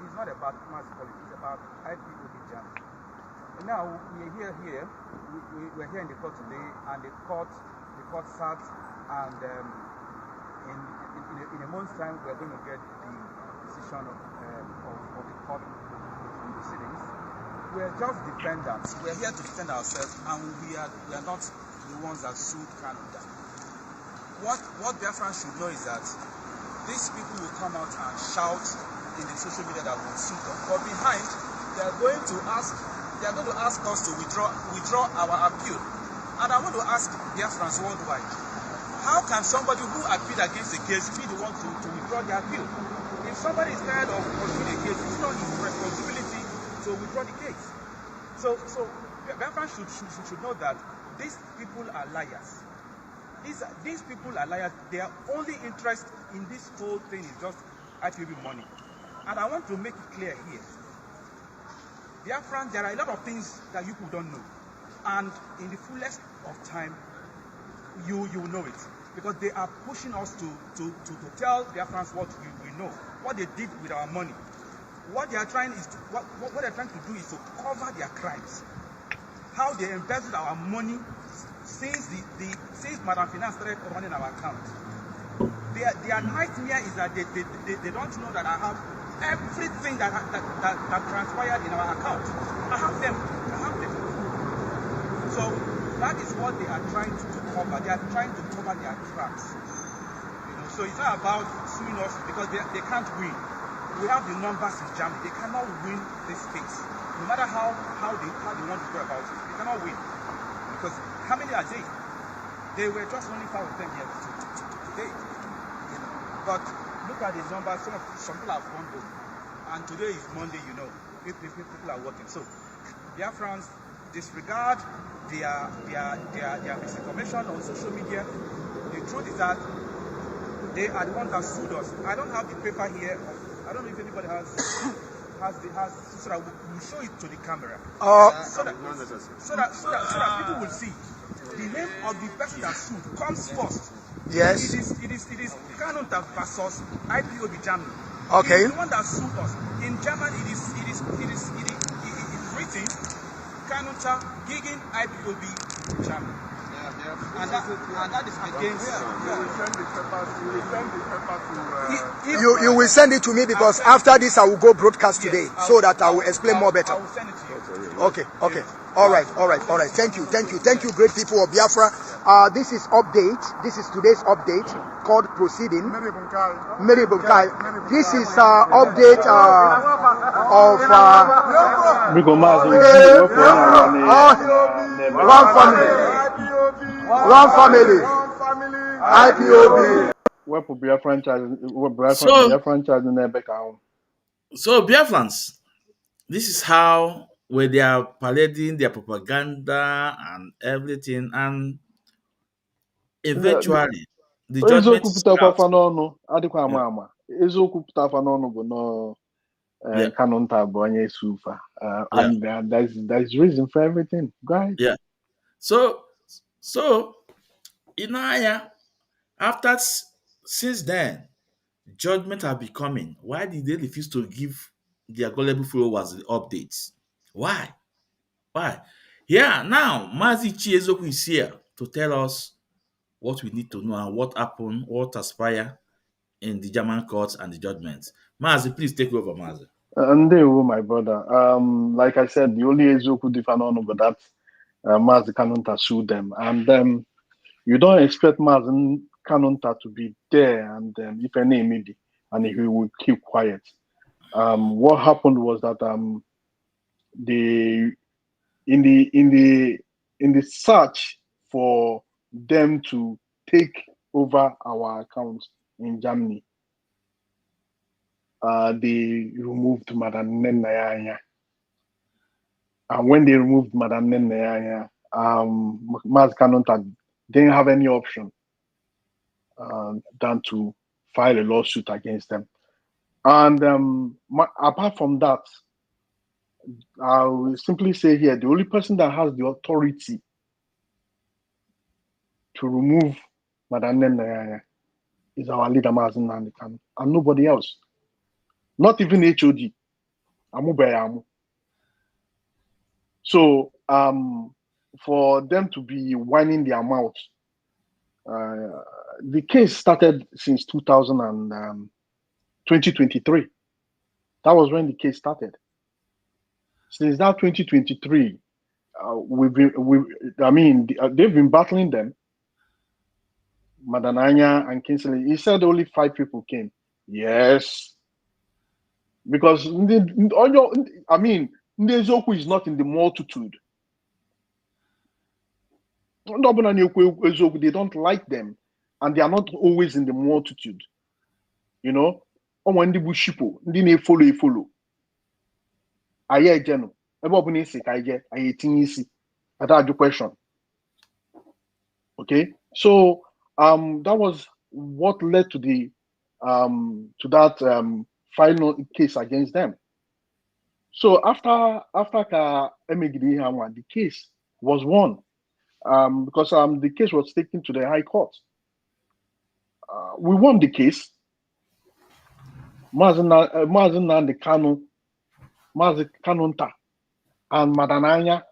Speaker 10: It's not about Mazi Collins, it's about IPOB Germany. Now, we're here in the court today, and the court sat, and in a month's time, we're going to get the decision of the court proceedings. We're just defendants. We're here to defend ourselves, and we are not the ones that sued Canada. What Biafran should know is that these people will come out and shout in the social media that we sued them, but behind, they are going to ask us to withdraw our appeal. And I want to ask Biafrans worldwide, how can somebody who appealed against the case be the one to withdraw the appeal? If somebody is tired of pursuing a case, it's not his responsibility to withdraw the case. So Biafran should know that these people are liars. These people are liars. Their only interest in this whole thing is just IPOB money. And I want to make it clear here. Biafran, there are a lot of things that you people don't know. And in the fullest of time, you will know it. Because they are pushing us to tell Biafrans what we know, what they did with our money. What they are trying to do is to cover their crimes. How they embezzled our money since Madam Finance started running our account. Their nightmare is that they don't know that I have everything that transpired in our account. I have them. So that is what they are trying to cover. They are trying to cover their tracks. So it's not about suing us because they can't win. We have the numbers in Germany. They cannot win this case. No matter how they want to go about it, they cannot win. Because how many are they? They were just only 5 of them here today. But look at the numbers. Some people have gone home. And today is Monday, people are working. So Biafrans, disregard their misinformation on social media. The truth is that they are the ones that sued us. I don't have the paper here. I don't know if anybody has so that we'll show it to the camera. So that people will see. The name of the person that sued comes first.
Speaker 9: Yes.
Speaker 10: It is Kanunta versus Ipob Germany.
Speaker 9: Okay.
Speaker 10: It is the one that sued us. In German, it is written Kanunta gegen Ipob Germany. And that is against.
Speaker 9: You will send it to me because after this I will go broadcast today so that I will explain more better.
Speaker 10: I will send it to you.
Speaker 9: Okay. All right. Thank you, great people of Biafra. This is update. This is today's update called Proceeding. Mary Bunkai. This is update of one family. IPOB.
Speaker 5: Wepụ Biafran franchise n'ebe ka ahụ.
Speaker 4: So Biafrans, this is how when they are parading their propaganda and everything, and eventually the judgment
Speaker 5: Eziokwu
Speaker 4: is
Speaker 5: pụtakwa
Speaker 4: out.
Speaker 5: afa n'ọnụ adịkwa ama. Eziokwu pụta afa n'ọnụ bụ no Kanunta bụ onye sufa. And there's reason for everything. Go ahead.
Speaker 4: Yeah. So Inaya, since then, judgment have been coming. Why did they refuse to give their gullible followers the updates? Why? Yeah, now Mazi Ichie is here to tell us what we need to know and what happened, what transpired in the German courts and the judgments. Mazi, please take over, Mazi.
Speaker 5: Ndewo, my brother. Like I said, the only Eziokwu different on but that Mazi Kanunta sued them, and you don't expect Mazi Kanunta to be there, and if any maybe, and he will keep quiet. What happened was that in the search for them to take over our accounts in Germany, they removed Madam Nenayanya. And when they removed Madam Nenayanya, Maz Kanunta didn't have any option than to file a lawsuit against them. And apart from that, I will simply say here, the only person that has the authority to remove Madam Nenayanya is our leader, Mazen Nandikan, and nobody else. Not even HOD. Amubayamu. So for them to be whining their mouth, the case started since 2023. That was when the case started. Since that 2023, they've been battling them. Madananya and Kinsley. He said only 5 people came. Yes. Because Eziokwu is not in the multitude. They don't like them, and they are not always in the multitude. You know, when the bushipo, they follow. Aye, Jeno. Everybody say, I that's the question. Okay, so that was what led to the that final case against them. So after the case was won because the case was taken to the High Court. We won the case. Mazi Kanunta, and Madananya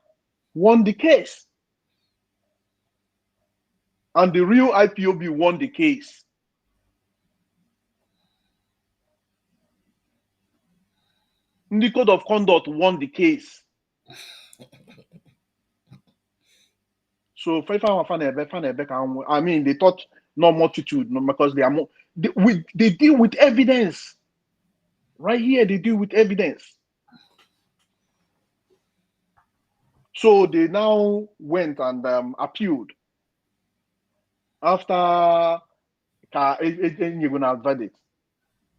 Speaker 5: won the case. And the real IPOB won the case. The Code of Conduct won the case. So they thought no multitude, no, because they are more. They deal with evidence. Right here, they deal with evidence. So they now went and appealed after verdict.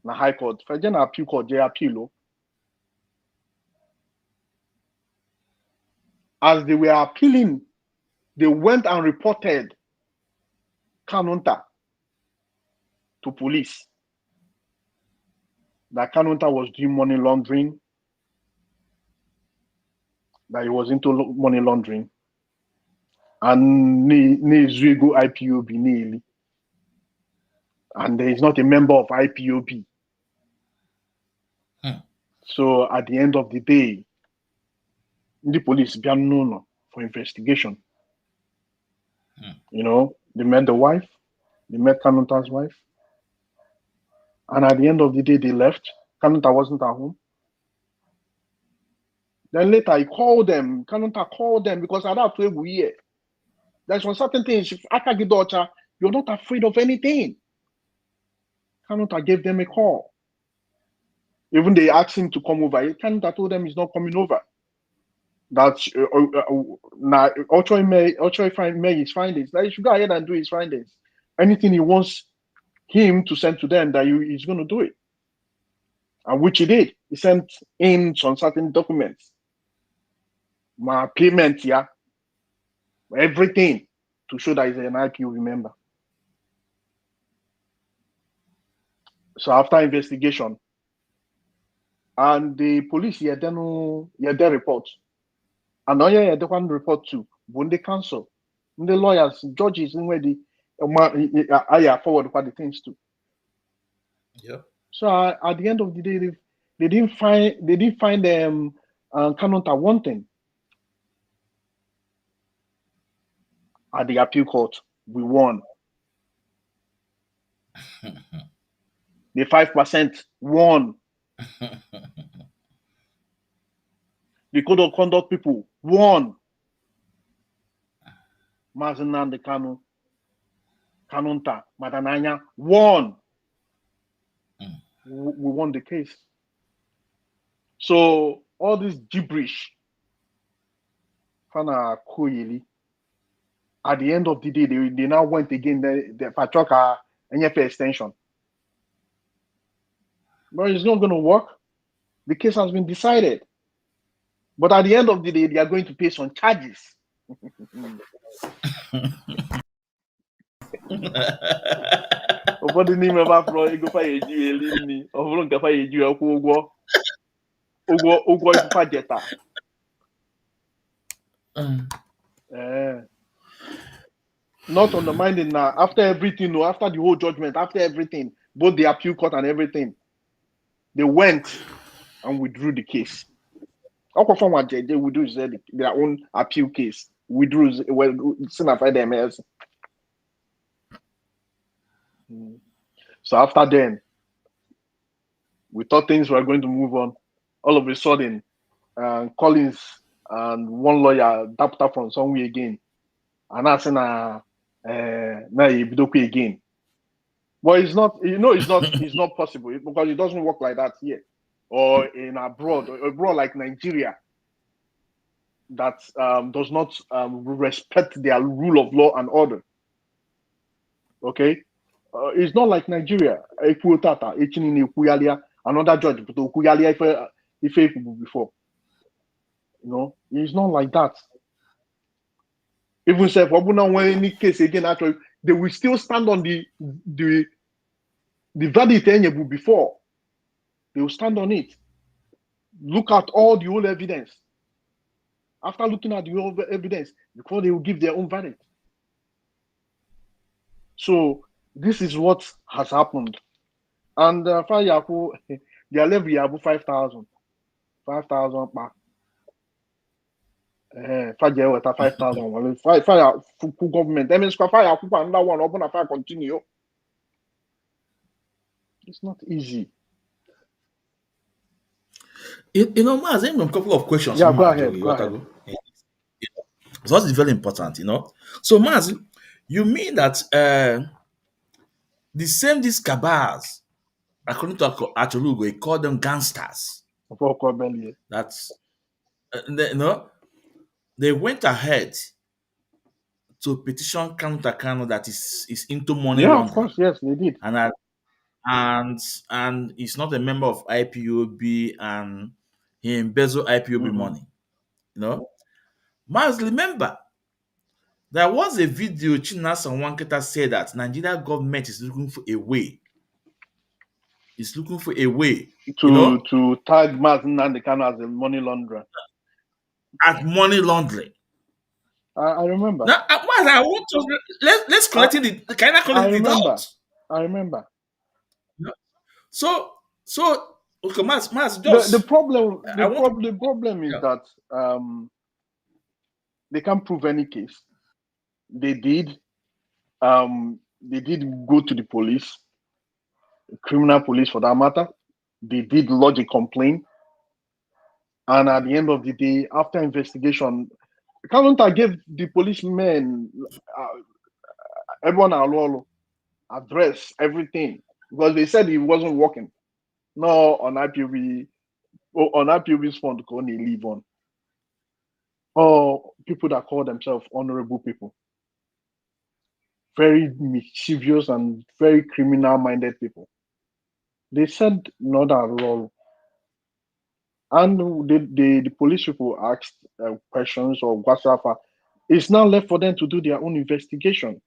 Speaker 5: Na High Court. Appeal court, they appeal. As they were appealing they went and reported Kanunta to police. That Kanunta was doing money laundering, that he was into money laundering, and Zuigo IPOB nearly, and he's not a member of IPOB. So at the end of the day, the police be known for investigation. You know, they met the wife, they met Kanunta's wife, and at the end of the day, they left. Kanunta wasn't at home. Then later, he called them. Kanunta called them because at that time we hear there's one certain things. If Akagidocha, you're not afraid of anything. Kanunta gave them a call. Even they asked him to come over. Kanunta told them he's not coming over. That now Ochoy may his findings. That he should go ahead and do his findings. Anything he wants him to send to them, that he's going to do it. And which he did. He sent in some certain documents. My payment, yeah. Everything to show that he's an IPO member. So after investigation, and the police here then report. And now yeah, the one report too. When they cancel, the lawyers, judges, where the I forward what the things to.
Speaker 4: Yeah.
Speaker 5: So at the end of the day, they didn't find Kanunta wanting. At the appeal court, we won. The 5% won. The code of conduct people won. Mazinan the Kanu, Kanunta, Madananya won. We won the case. So all this gibberish, Fana Koyeli, at the end of the day, they now went again, the Pachoka NFA extension. But it's not going to work. The case has been decided. But at the end of the day, they are going to pay some charges. Ụfọdụ n'ime afọ ego fayeji eli ọ bụrụ nke fayeji ọkwụ ụgwọ ifufa jeta. Not undermining now. After everything, no, after the whole judgment, after everything, both the appeal court and everything, they went and withdrew the case. They withdrew their own appeal case. Withdrew them else. So after then, we thought things were going to move on. All of a sudden, Collins and one lawyer dapped up from somewhere again, and I said, "Nah, again." But it's not, it's not possible because it doesn't work like that here or in abroad like Nigeria that does not respect their rule of law and order. Okay. It's not like Nigeria. Another judge, but before. You know, it's not like that. Even if when any case again, actually, they will still stand on the verdict before. They will stand on it. Look at all the whole evidence. After looking at the whole evidence, before they will give their own verdict. So this is what has happened. And their level is 5,000. 5,000 back. 5,000. Fire government. That means fire another one. Open a fire continue. It's not easy.
Speaker 4: You know, Maz, I have a couple of questions.
Speaker 5: Yeah, go ahead. Go ahead.
Speaker 4: So that's very important, you know. So, Maz, you mean that these cabals, according to Achorugo, we call them gangsters. That's they went ahead to petition Kanu that is into money laundering.
Speaker 5: Of course, yes, they did.
Speaker 4: And he's not a member of IPOB and he embezzled IPOB money. You know, Miles, remember There was a video Chinasa Wanketa said that Nigeria government is looking for a way. It's looking for a way,
Speaker 5: to tag Mazin Nnamdi Kanu as a money launderer.
Speaker 4: at money laundering.
Speaker 5: I remember.
Speaker 4: Now, I want to let's collect it. Can I collect the dots?
Speaker 5: I remember.
Speaker 4: So okay, Mas just
Speaker 5: The problem is
Speaker 4: yeah.
Speaker 5: that they can't prove any case. They did go to the police, criminal police for that matter. They did lodge a complaint, and at the end of the day, after investigation, Kanunta gave the policemen everyone alolo address everything because they said he wasn't working. No, on IPOB's fund, can only leave on. Or people that call themselves honorable people, very mischievous and very criminal-minded people. They said not at all. And the police people asked questions or whatever. It's now left for them to do their own investigation.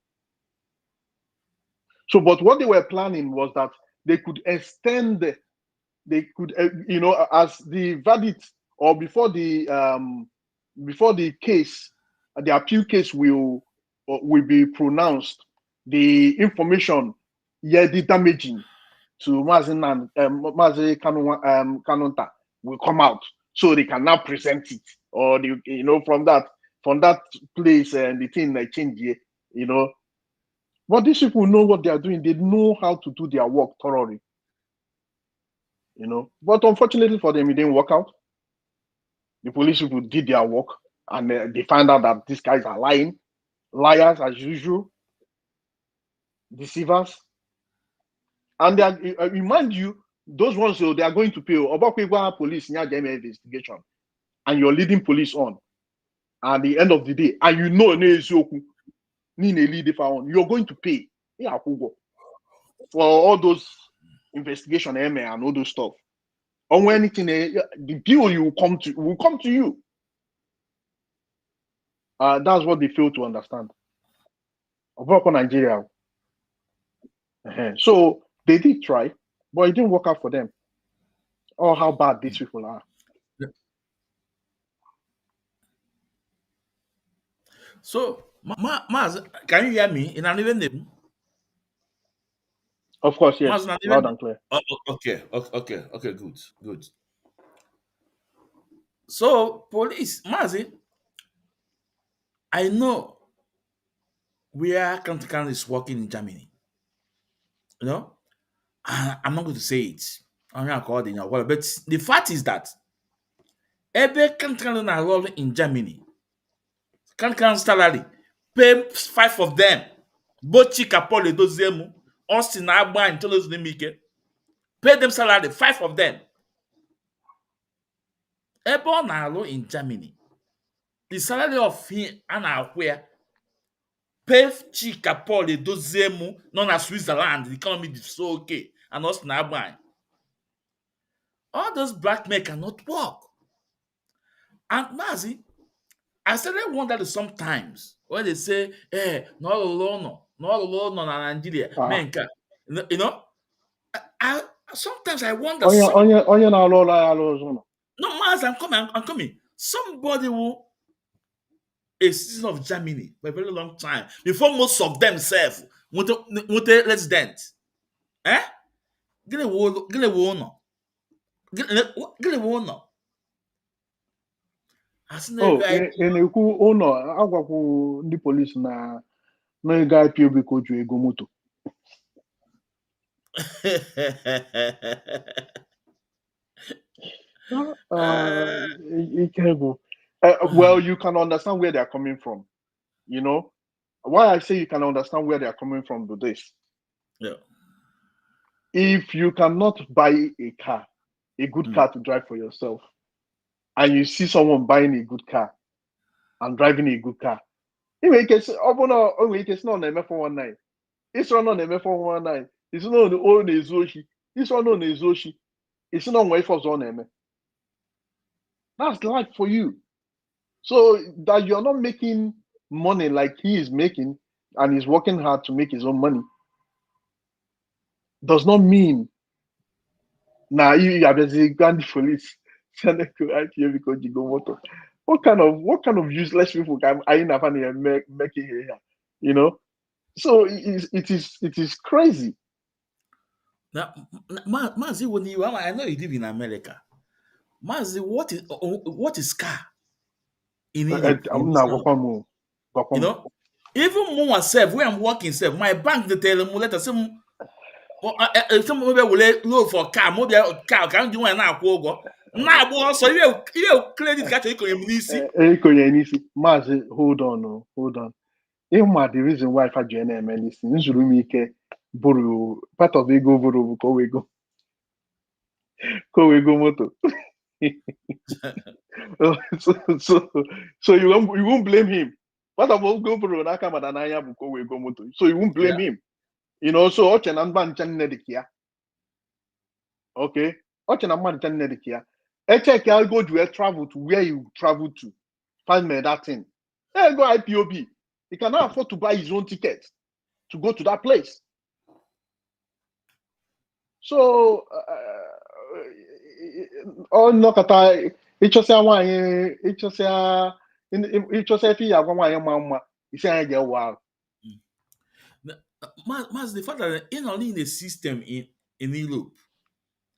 Speaker 5: So, but what they were planning was that they could extend, as the verdict or before the case, the appeal case will be pronounced. The information, the damaging to Mazin and Mazi Kanunta will come out, so they can now present it, or from that place and the thing like change, But these people know what they are doing. They know how to do their work thoroughly, But unfortunately for them, it didn't work out. The police people did their work, and they found out that these guys are liars as usual, deceivers. And they are, remind you, those ones, they are going to pay. Obakwe police near them investigation, and you're leading police on. At the end of the day, and Eziokwu, you're going to pay for all those investigation and all those stuff. Or when anything, the bill will come to you. That's what they fail to understand. About Nigeria. So they did try, but it didn't work out for them. Oh, how bad these people are.
Speaker 4: So, Maz, can you hear me? In an even name?
Speaker 5: Of course, yes. Loud and clear.
Speaker 4: Okay, good. So, police, Mazi, I know where Kantikan is working in Germany. I'm not going to say it. I'm not calling it, but the fact is that every Kantikan are rolling in Germany. Kantikan salary, pay 5 of them. Both Chika Paul Edozemu, Austin Agba and Tolos Nimike. Pay them salary, 5 of them. Ebe ọ na-alụ in Germany, the salary of him and where pay Chika Paul Edozemu nọ na Switzerland, the economy is so okay, and us na agba. All those black men cannot work. And Mazi, I started wondering sometimes when they say, no alone na Nigeria, menka, I sometimes I wonder. No, Mazi, I'm coming. Somebody will a citizen of Germany for a very long time before most of them serve with a resident. Gịnị wụ ụnọ?
Speaker 5: na-ekwu ụlọ agwakwu ndị polisi na ego IPOB ka o ju ego moto. Well, you can understand where they're coming from. Why I say you can understand where they're coming from to this.
Speaker 4: Yeah.
Speaker 5: If you cannot buy a car, a good car to drive for yourself, and you see someone buying a good car and driving a good car, it's not on MF419. It's not on MF419. It's not on Ezoshi. It's not on Ezoshi. It's not on Wayfor's on M. That's life for you. So that you're not making money like he is making and he's working hard to make his own money does not mean now you have the grand police send it to IPO because you go motor. What kind of useless people can I in making here? You know? So it is crazy.
Speaker 4: Now, Mazi, when you I know you live in America. Mazi, what is car in Europe? In this
Speaker 5: Now,
Speaker 4: kind of, you know, even more myself, where I'm working, self, my bank they tell me let us some. Some maybe will low for car, maybe car can do an aqua. Now, boss, so you credit card you can easy.
Speaker 5: Mazi, hold on, oh, hold on. Ịma the reason why ifa ji na-eme n'isi nzuru m ike bụrụ part of ego bụrụ ka o wee go moto. So you won't blame him. Part of ego bụrụ n'aka mada n'anya bụ ka o wee go moto. So you won't blame him. You know, so oche na mba ncha nne dị ka ya. Okay? Oche na mba ncha nne dị ka ya. Eche ka go to travel to where you travel to. Find me that thing. There go IPOB. He cannot afford to buy his own ticket to go to that place. So, nọkọta ịchọsịa nwaanyị ịchọsịa efe ya agwa nwaanyị ma mma isi anyị ga-ewe ahụ.
Speaker 4: Mas the fact that in only in the system in Europe,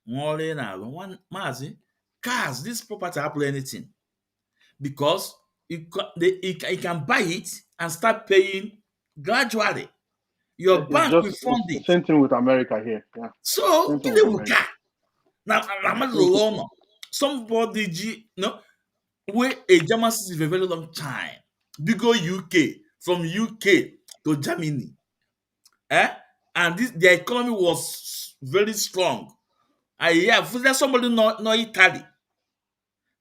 Speaker 4: more than one Mazi, cars, this property happen anything. Because you can buy it and start paying gradually. Your bank will fund
Speaker 5: It's the
Speaker 4: it.
Speaker 5: same thing with America here. Yeah.
Speaker 4: So,
Speaker 5: Same thing
Speaker 4: they
Speaker 5: with
Speaker 4: will
Speaker 5: America.
Speaker 4: car. Now, I'm somebody, where a German citizen for a very long time. Bigger UK, from UK to Germany. And the economy was very strong. I hear there's somebody no Italy.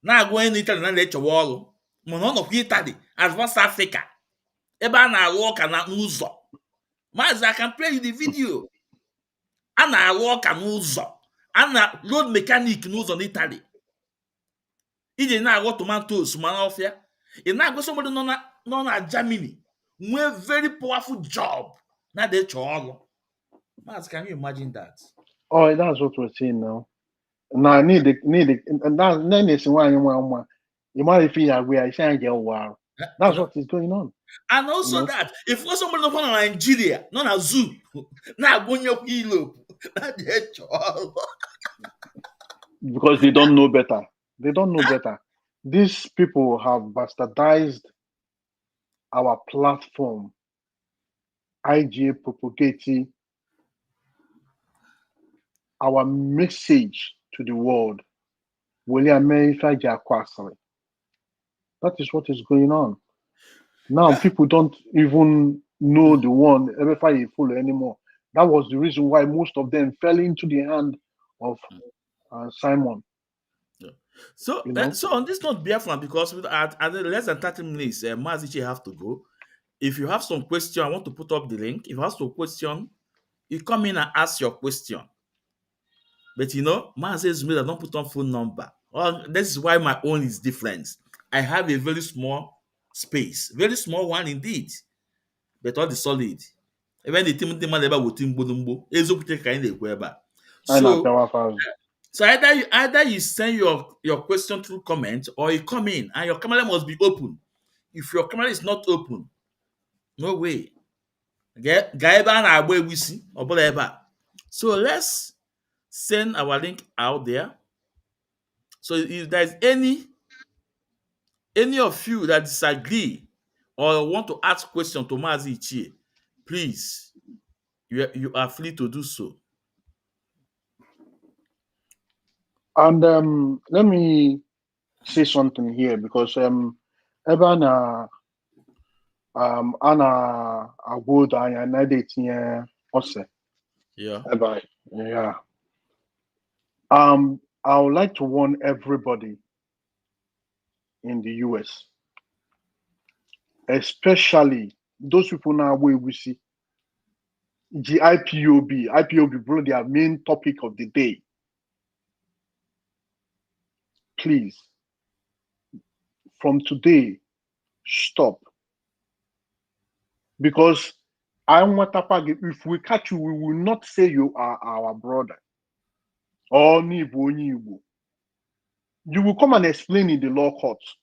Speaker 4: Now going to Italy na na-echewa ọrụ mana ọ nọkwa Italy as West Africa ebe a na-arụ ọka na n'ụzọ. Maazị, I can play you the video. A na-arụ ọka n'ụzọ. A na road mechanic n'ụzọ n'Italy. Iji na-aghọ tomatoes ma n'ọfịa. Ị na-agwa somebody nọ na Germany nwee very powerful job na na-eche ọrụ. Maazị, can you imagine that?
Speaker 5: Oh, that's what we're saying now. Now, na-esi nwaanyị nwa mma ị mara ife ya agwa ya isi anyị ga-ewe ahụ. That's what is going on.
Speaker 4: And also that if somebody not from Nigeria, not a zoo, now going up Europe,
Speaker 5: Because they don't know better. They don't know better. These people have bastardized our platform. IGA propagating our message to the world. That is what is going on. Now people don't even know the one ever follow anymore. That was the reason why most of them fell into the hand of Simon.
Speaker 4: So, so on this note, Biafran, because at less than 30 minutes, Ichie have to go. If you have some question, I want to put up the link. If you have some question, you come in and ask your question. But Zume, I don't put on phone number. Well, this is why my own is different. I have a very small space, very small one indeed, but all the solid. Even the team ever with team Bodumbo, Eziokwu kind of so either you send your question through comment or you come in and your camera must be open. If your camera is not open, no way. So let's send our link out there. So if there's any of you that disagree or want to ask question to Mazi Ichie, please, you are free to do so.
Speaker 5: And let me say something here because Anna agwodo anya na etinye ose.
Speaker 4: Yeah.
Speaker 5: Yeah. I would like to warn everybody in the US, especially those people now where we see the IPOB, bro, their main topic of the day. Please, from today, stop.
Speaker 6: Because if we catch you, we will not say you are our brother. Or you will come and explain in the law courts.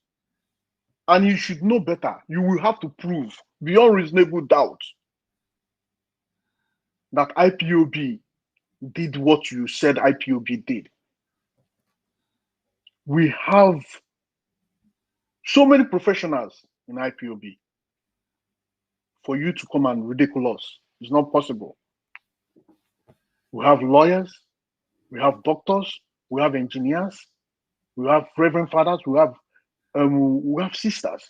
Speaker 6: And you should know better. You will have to prove beyond reasonable doubt that IPOB did what you said IPOB did. We have so many professionals in IPOB. For you to come and ridicule us, it's not possible. We have lawyers, we have doctors, we have engineers, we have reverend fathers, we have sisters.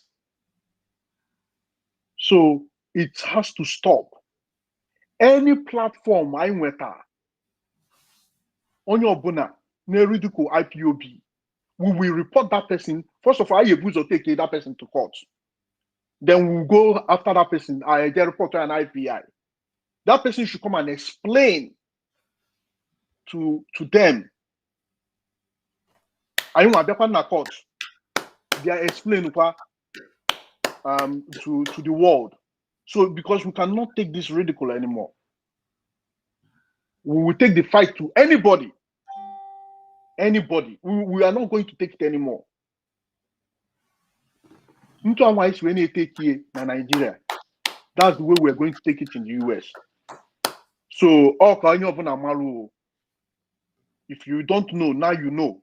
Speaker 6: So it has to stop. Any platform I went on your bona, ridicule IPOB, we will report that person. First of all, I will take that person to court. Then we'll go after that person. I get report to an IPI. That person should come and explain to them. I want to court. They are explaining to the world. So because we cannot take this ridicule anymore, we will take the fight to anybody. Anybody. We are not going to take it anymore. Into our ways when they take here in Nigeria, that's the way we're going to take it in the US. So if you don't know, now you know.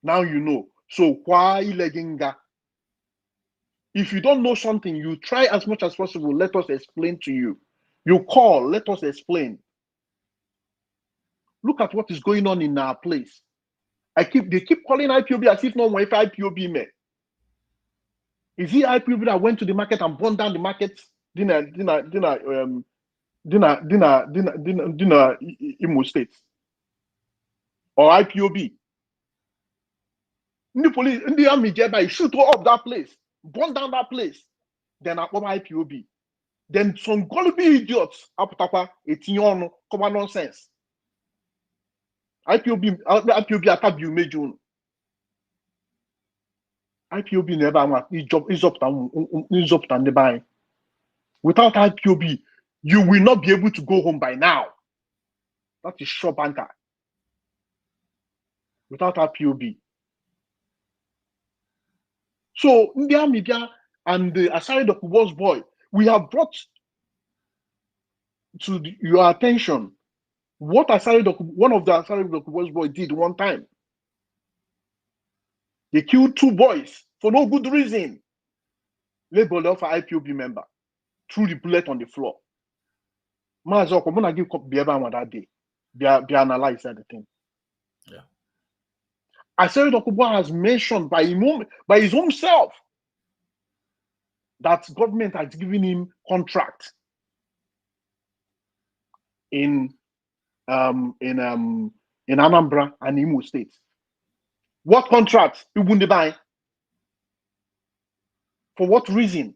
Speaker 6: Now you know. So why legenga? If you don't know something, you try as much as possible. Let us explain to you. You call, let us explain. Look at what is going on in our place. They keep calling IPOB as if no one if IPOB me. Is it IPOB that went to the market and burned down the market? Dinner Imo State. Or IPOB. The police, the army by shoot up that place, burn down that place. Then I come IPOB. Then some gullible idiots aputapa etinyono common nonsense. IPOB attack you major. IPOB never want is up and the buy. Without IPOB, you will not be able to go home by now. That is sure banker. Without IPOB. So India media and the Asari Dokubo's boy, we have brought to your attention what one of the Asari Dokubo's boy did one time. They killed 2 boys for no good reason. Labeled off an IPOB member. Threw the bullet on the floor. Mazoko, I'm gonna give Biaba that day. Be analyze the thing.
Speaker 4: Yeah.
Speaker 6: Asari Dokubo has mentioned by his own self that government has given him contract in Anambra and Imo State. What contract? He wouldn't buy. For what reason?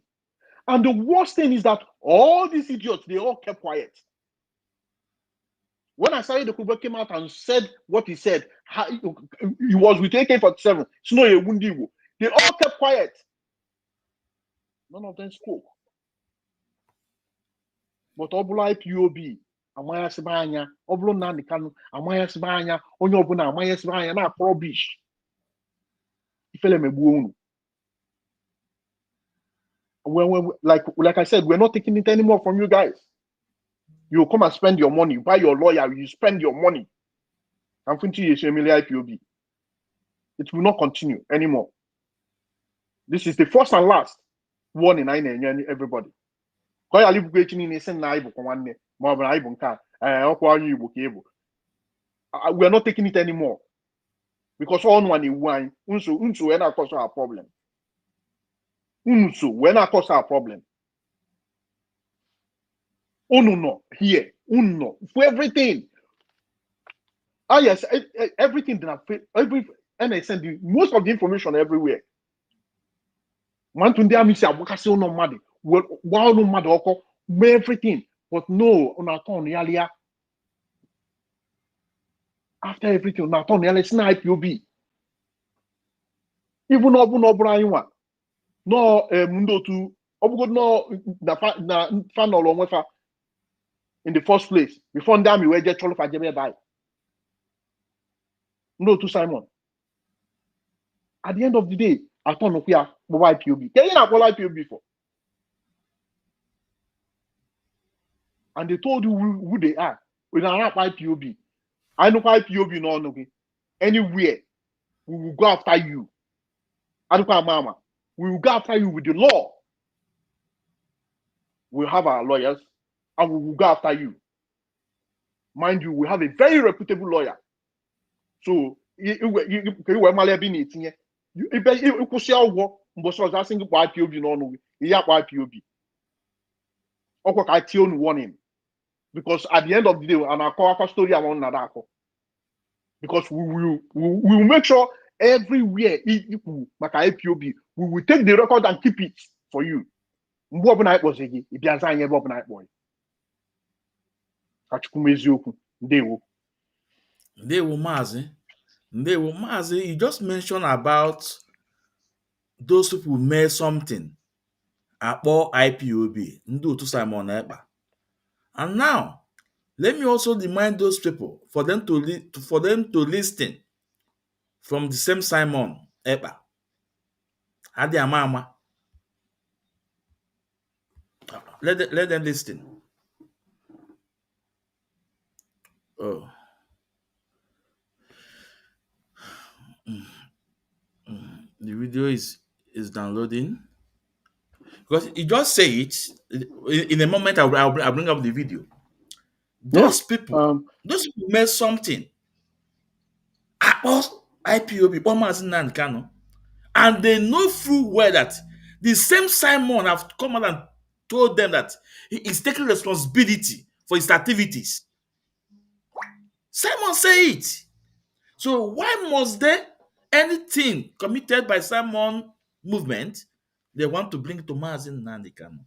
Speaker 6: And the worst thing is that all these idiots, they all kept quiet. When Asari Dokubo came out and said what he said, he was with AK-47. They all kept quiet. None of them spoke. But Obula IPOB, Amaya Sibanya, Oblo Nandikanu, Amaya Sibanya, Onyobuna, Amaya Sibanya, na probish. Ifele mebuonu. Like I said, we're not taking it anymore from you guys. You come and spend your money, buy your lawyer, you spend your money. I'm thinking IPOB. It will not continue anymore. This is the first and last warning I know everybody. We are not taking it anymore. Because all one is wine. Unso when I cause our problem. Unso when I cause our problem. No, here. Uno. For everything. Ah, yes, everything that and I send you most of the information everywhere. Man to them say abukasi no mad. Wow no mad oko everything. But no, on our turn earlier. After everything, on our turn earlier, it's not IPOB. Even no Brian one. No mundo to
Speaker 5: Obugo no na fan no long in the first place. Before them we were just trying to jeme by. No to Simon. At the end of the day, I don't know where IPOB. Can you not call IPOB for? And they told you who they are. We don't have IPOB. I know IPOB no no. Anywhere we will go after you. I don't know mama. We will go after you with the law. We'll have our lawyers and we will go after you. Mind you, we have a very reputable lawyer. So you push your work, but so that's single IPOB no no. You have IPOB. I tell you warning. Because at the end of the day, and I call a story around Nadako. Because we will make sure everywhere like IPOB, we will take the record and keep it for you. Mbob night was a Biazan Bob night boy. Kachukum Eziokwu, Ndewo.
Speaker 4: Ndewo Mazi, you just mentioned about those people who made something about IPOB, Ndu to Simon Ekpa. And now, let me also remind those people for them to listen from the same Simon Ekpa. Adi Amama. Let them listen. Oh. The video is downloading. Because you just say it in a moment. I'll bring up the video. Those people made something about IPOB, and they know full well that the same Simon have come out and told them that he is taking responsibility for his activities. Simon say it. So why must there anything committed by Simon movement they want to bring to Mazin Nandikano?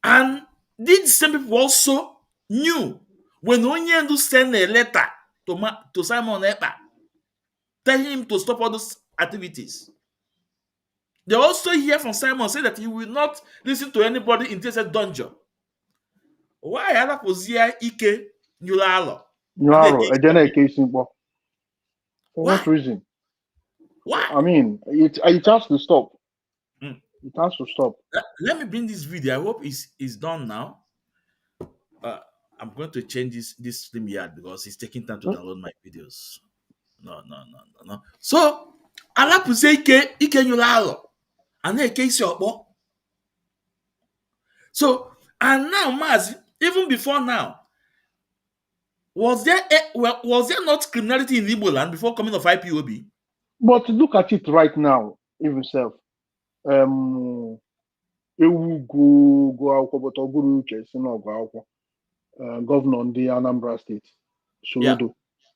Speaker 4: And these same people also knew when Onyendu sent a letter to Simon Ekpa telling him to stop all those activities. They also hear from Simon say that he will not listen to anybody in this dungeon. Why other Pozia Ike Nulalo?
Speaker 5: For what reason?
Speaker 4: Why?
Speaker 5: I mean, it has to stop. It has to stop.
Speaker 4: Let me bring this video. I hope it's done now. I'm going to change this stream yard because it's taking time to download my videos. No. So, Alapuze Ike Nulalo. And then case your. So, and now, Maz, even before now, was there not criminality in Igbo land before coming of IPOB?
Speaker 5: But look at it right now, even self. Ewu go but Oguru Uche si na go governor in the Anambra State, Soludo.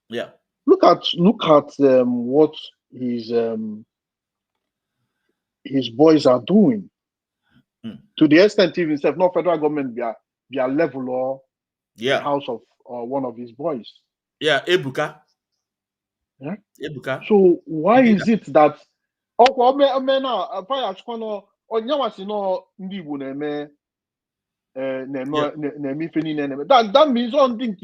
Speaker 4: Yeah.
Speaker 5: Look at what his boys are doing. To the extent even self, no federal government be a level or the house of one of his boys.
Speaker 4: Yeah, Ebuka.
Speaker 5: Yeah.
Speaker 4: Ebuka.
Speaker 5: So why is it that that means on think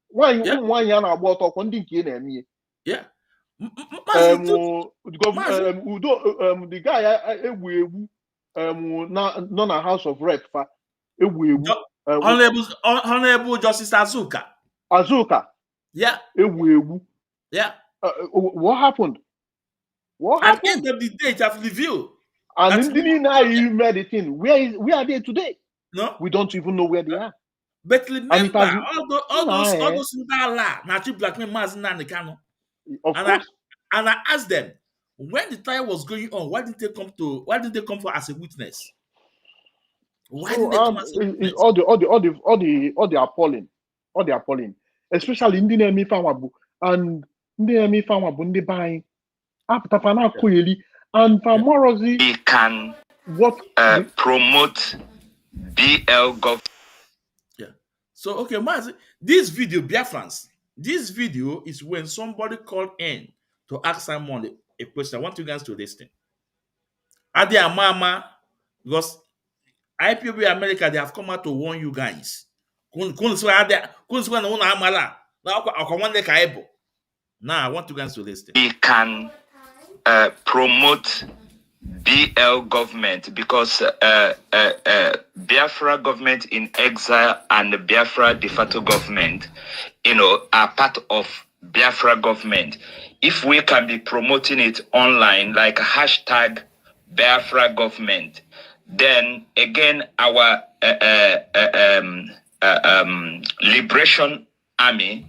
Speaker 5: why na-agba ọtọ kwa ndị nke na-eme
Speaker 4: yeah.
Speaker 5: The guy egwu nọ na House of Rep fa egwu
Speaker 4: Honorable Justice Azuka. Yeah.
Speaker 5: Egwu.
Speaker 4: Yeah.
Speaker 5: What happened?
Speaker 4: At the end of the day, it have revealed.
Speaker 5: And you made the thing. Where are they today?
Speaker 4: No,
Speaker 5: we don't even know where they are.
Speaker 4: But remember, all those Nachi black men, of course. And I asked them, when the trial was going on, why didn't they come for as a witness? Why didn't they come as a witness?
Speaker 5: All the appalling, especially in the Nemi Fawabu and the Nemi Fawabu, ndị buying after Fana Koyeli and Famorozi.
Speaker 11: We can promote BL Gov.
Speaker 4: Yeah. So okay, Maz, this video, Biafrans, this video is when somebody called in to ask Simon a question. I want you guys to listen. Adi Amama, because IPOB America, they have come out to warn you guys. Now I want you guys to listen.
Speaker 11: We can promote BL government because Biafra government in exile and the Biafra de facto government, are part of Biafra government. If we can be promoting it online, like hashtag Biafra government, then again our Liberation Army,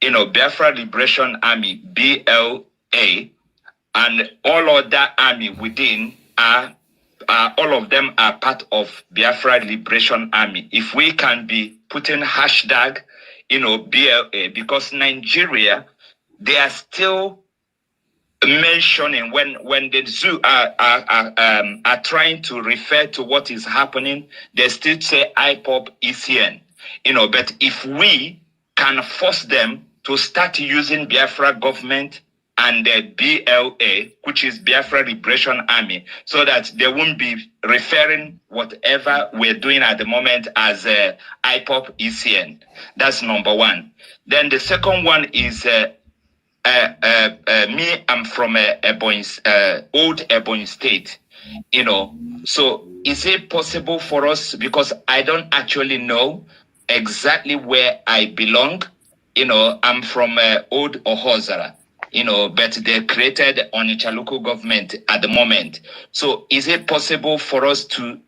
Speaker 11: Biafra Liberation Army, BLA, and all other army within are all of them are part of Biafra Liberation Army. If we can be putting hashtag, BLA, because Nigeria, they are still mentioning when the zoo are trying to refer to what is happening, they still say Ipob ECN. But if we can force them to start using Biafra government and the BLA, which is Biafra Liberation Army, so that they won't be referring whatever we're doing at the moment as Ipob ECN. That's number one. Then the second one is me. I'm from old Ebony State, So is it possible for us, because I don't actually know exactly where I belong. I'm from old Ohozara. But they created Onitsha local government at the moment. So is it possible for us to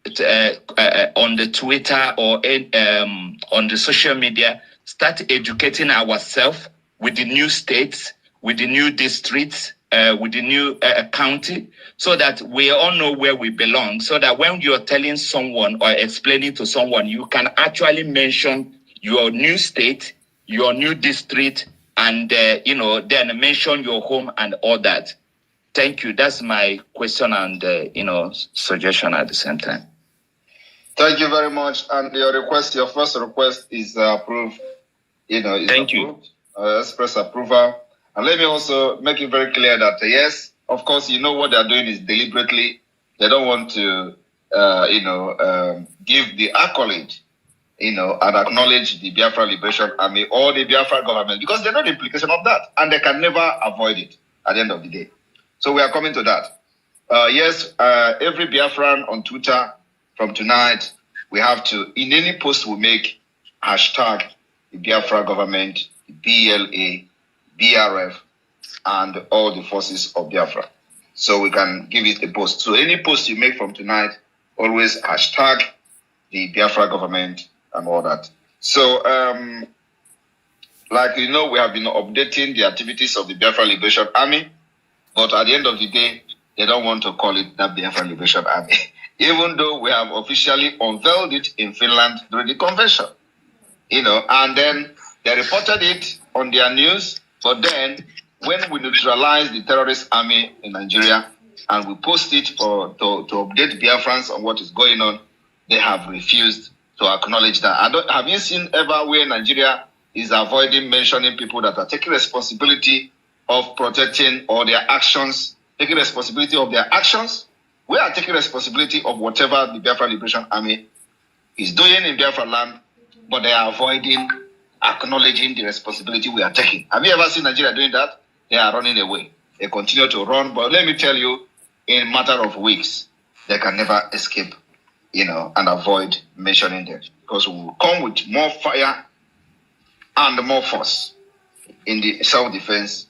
Speaker 11: on the Twitter or on the social media, start educating ourselves with the new states, with the new districts, with the new county, so that we all know where we belong, so that when you're telling someone or explaining to someone, you can actually mention your new state, your new district, and then mention your home and all that. Thank you. That's my question and suggestion at the same time.
Speaker 12: Thank you very much. And your first request is approved.
Speaker 11: Thank you.
Speaker 12: Express approval. And let me also make it very clear that yes, of course, what they're doing is deliberately. They don't want to, give the accolade, and acknowledge the Biafra Liberation Army or the Biafra government, because they know the implication of that, and they can never avoid it at the end of the day. So we are coming to that. Yes, every Biafran on Twitter from tonight, we have to, in any post we make, hashtag the Biafra government, the BLA, BRF, and all the forces of Biafra. So we can give it a post. So any post you make from tonight, always hashtag the Biafra government and all that. So, like we have been updating the activities of the Biafra Liberation Army, but at the end of the day, they don't want to call it the Biafra Liberation Army, even though we have officially unveiled it in Finland during the convention. And then they reported it on their news, but then when we neutralized the terrorist army in Nigeria and we post it to update Biafrans on what is going on, they have refused to acknowledge that. Have you seen ever where Nigeria is avoiding mentioning people that are taking responsibility of protecting or their actions, taking responsibility of their actions? We are taking responsibility of whatever the Biafra Liberation Army is doing in Biafra land, but they are avoiding acknowledging the responsibility we are taking. Have you ever seen Nigeria doing that? They are running away. They continue to run, but let me tell you, in a matter of weeks, they can never escape, and avoid mentioning them, because we will come with more fire and more force in the self-defense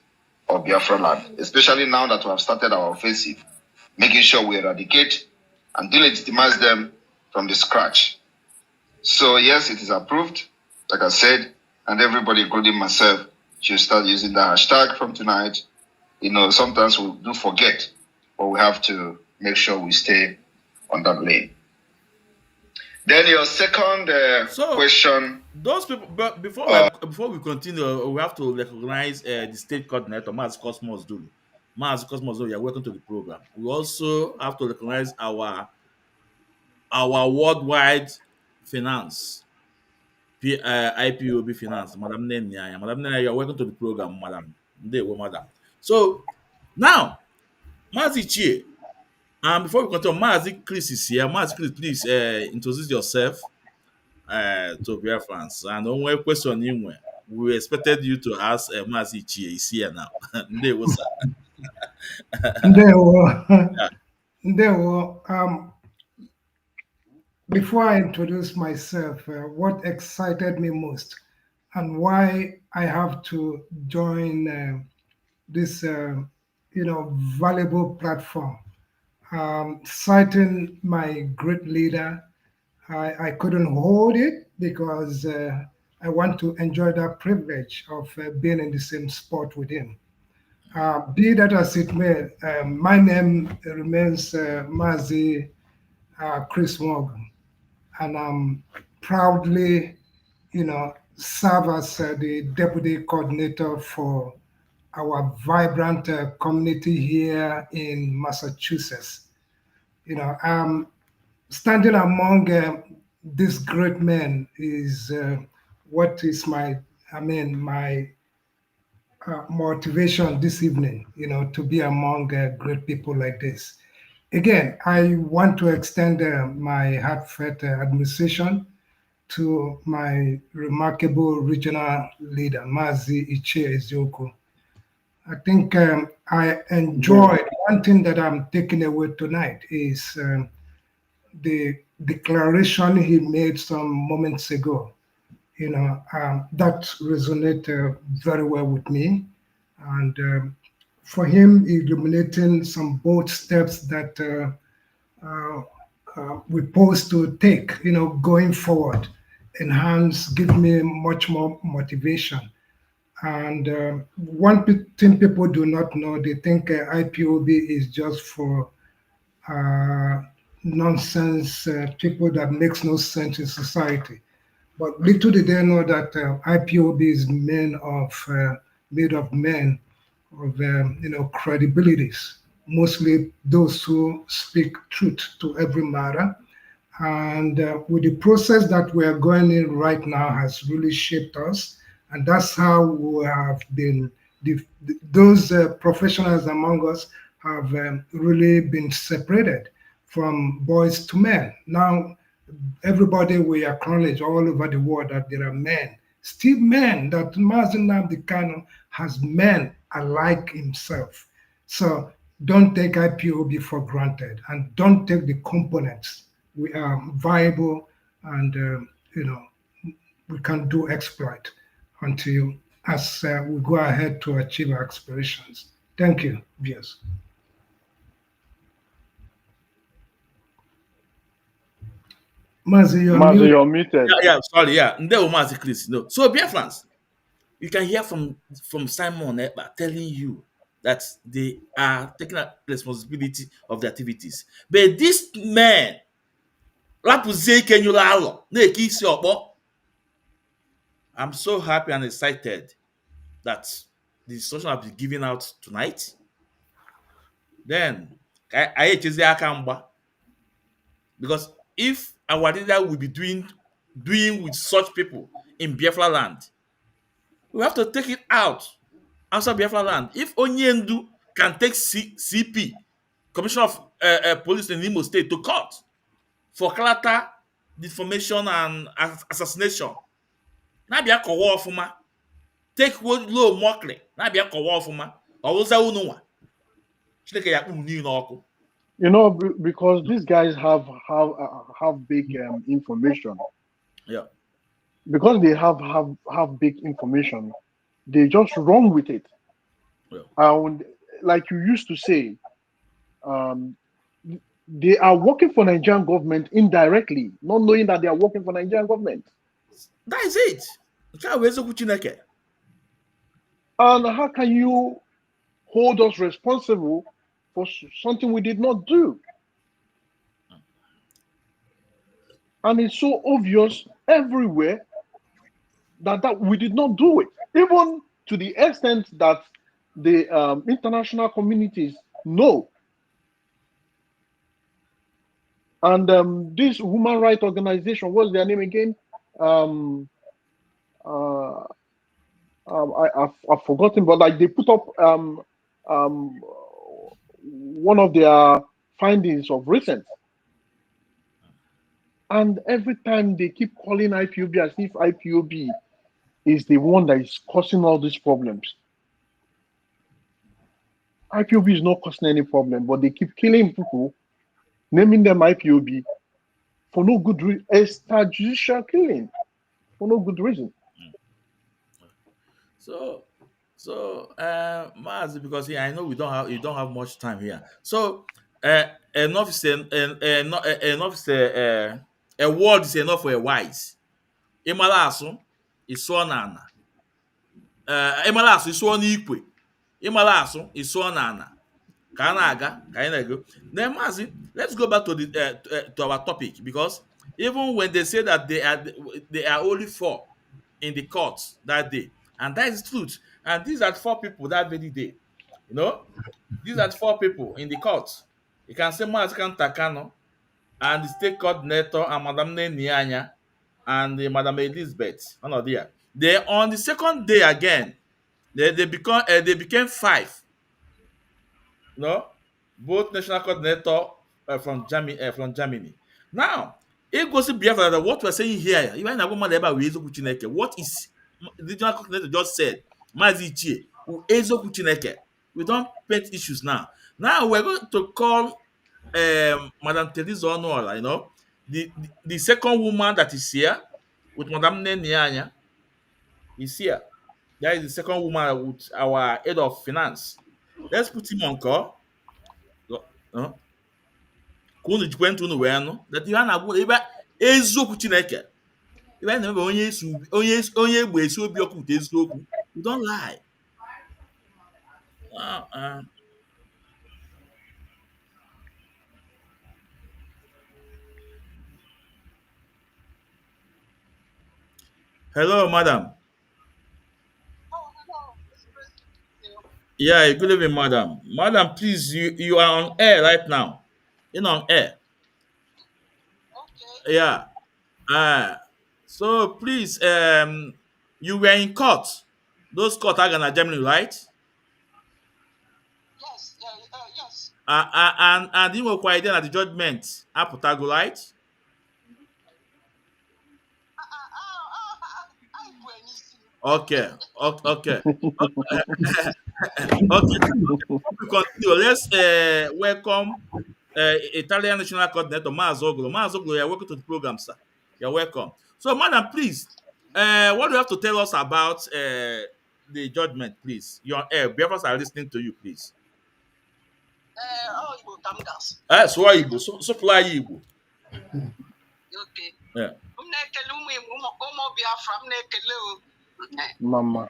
Speaker 12: of Biafra land, especially now that we have started our offensive, making sure we eradicate and delegitimize them from the scratch. So yes, it is approved, like I said, and everybody, including myself, should start using the hashtag from tonight. Sometimes we do forget, but we have to make sure we stay on that lane. Then your second question.
Speaker 4: Those people, but before we continue, we have to recognize the state coordinator, Maz Cosmos Dulu. Maz Cosmos Dulu, you're welcome to the program. We also have to recognize our worldwide finance, IPOB finance, Madam Nenya. Madam Nenya, you're welcome to the program, Madam. So now, Maz Ichie, Before we continue, Mazi Chris is here. Mazi Chris, please introduce yourself to Bear fans. And one question in we expected you to ask Mazi Ichie is here now. Ndewo, sir.
Speaker 13: Ndewo,
Speaker 4: Yeah.
Speaker 13: Ndewo, before I introduce myself, what excited me most and why I have to join this, valuable platform, citing my great leader, I couldn't hold it because I want to enjoy that privilege of being in the same spot with him. Be that as it may, my name remains Mazi Chris Morgan, and I'm proudly, serve as the deputy coordinator for our vibrant community here in Massachusetts. Standing among these great men is what is my motivation this evening, to be among great people like this. Again, I want to extend my heartfelt administration to my remarkable regional leader, Mazi Ichie Eziokwu. I think I enjoyed one thing that I'm taking away tonight is the declaration he made some moments ago. That resonated very well with me. And for him, illuminating some bold steps that we pose to take, going forward, enhance, give me much more motivation. And one thing people do not know, they think IPOB is just for nonsense people that makes no sense in society. But little did they know that IPOB is made of men of credibilities, mostly those who speak truth to every matter. And with the process that we are going in right now has really shaped us, and that's how we have been. Those professionals among us have really been separated from boys to men. Now everybody will acknowledge all over the world that there are men, still men, that Mazen Nnamdi Kanu has men alike himself. So don't take IPOB for granted and don't take the components. We are viable and, we can do exploit until as we go ahead to achieve our aspirations. Thank you, viewers. Mazi, you're
Speaker 5: Mazi,
Speaker 13: muted.
Speaker 5: you're muted.
Speaker 4: Yeah, sorry, yeah. Ndewo, Mazi Chris. No. So, Bear fans, you can hear from Simon Ekpa telling you that they are taking responsibility of the activities. But this man, rapụzie ike nyụrụ alọ na-eke isi ọkpọ. I'm so happy and excited that the instruction will be given out tonight. Then, I echezi aka mgba. Because if our leader will be doing with such people in Biafra land, we have to take it out outside Biafra land. If Onyendu can take CP, Commissioner of Police in Imo State, to court for character defamation and assassination, na-abịa kọwa ọfụma, take low mockery, na-abịa kọwa ọfụma, ọwụza unu nwa, Chineke ya kpụrụ niile ọkụ.
Speaker 5: Because these guys have big information.
Speaker 4: Yeah.
Speaker 5: Because they have big information, they just run with it.
Speaker 4: Yeah.
Speaker 5: And like you used to say, they are working for Nigerian government indirectly, not knowing that they are working for Nigerian government.
Speaker 4: That is it. Chineke.
Speaker 5: And how can you hold us responsible for something we did not do? And it's so obvious everywhere that we did not do it, even to the extent that the international communities know. And this human rights organization, what's their name again? I've forgotten, but like they put up one of their
Speaker 6: findings of recent. And every time they keep calling IPOB as if IPOB is the one that is causing all these problems. IPOB is not causing any problem, but they keep killing people, naming them IPOB for no good reason. Extrajudicial killing for no good reason.
Speaker 4: So, Mazi, because here I know you don't have much time here. So, enough is enough is a word is enough for a wise. Ịmara asụ ịsụọ n'ana. Ịmara asụ ịsụọ n'ikwe. Ịmara asụ ịsụọ n'ana. Ka a na-aga, ka anyị na-ego. Then, Mazi, let's go back to to our topic, because even when they say that they are only four in the court that day, and that is truth. And these are four people that very day. You know, these are four people in the court. You can say Mazi Takano and the state coordinator and Madam Nianya and Madam Elizabeth. One there. Then on the second day again, they became five. No, both national coordinator from Germany. Now, it goes to Biafra that what we're saying here, even a woman ever with Eziokwu Chineke, what is the regional coordinator just said, Mazi Ichie, Eziokwu Chineke. We don't paint issues now. Now we're going to call Madam Teresa Onuola, you know, the second woman that is here with Madam Nianya is here. That is the second woman with our head of finance. Let's put him on call. Ka unu jikwe ntị unu wee nụ that ihe a na-agwụ ebe eziokwu Chineke ebe a na-eme onye egbe esi obi ọkụ nke eziokwu. You don't lie. Hello, madam. Yeah, good evening, madam. Madam, please, you are on air right now. You're on air. Yeah. So please, you were in court. Those court are gonna Germany, right? Yes. And you were quite at the judgment. Aputago, right? Okay. Okay. Continue. Let's welcome Italian National Coordinator Maazoglu. Maazoglu, you're welcome to the program, sir. You're welcome. So, madam, please, what do you have to tell us about the judgment, please? Your Biafras are listening to you, please. So Igbo, so fly Igbo.
Speaker 14: Okay.
Speaker 4: Yeah.
Speaker 6: Mama.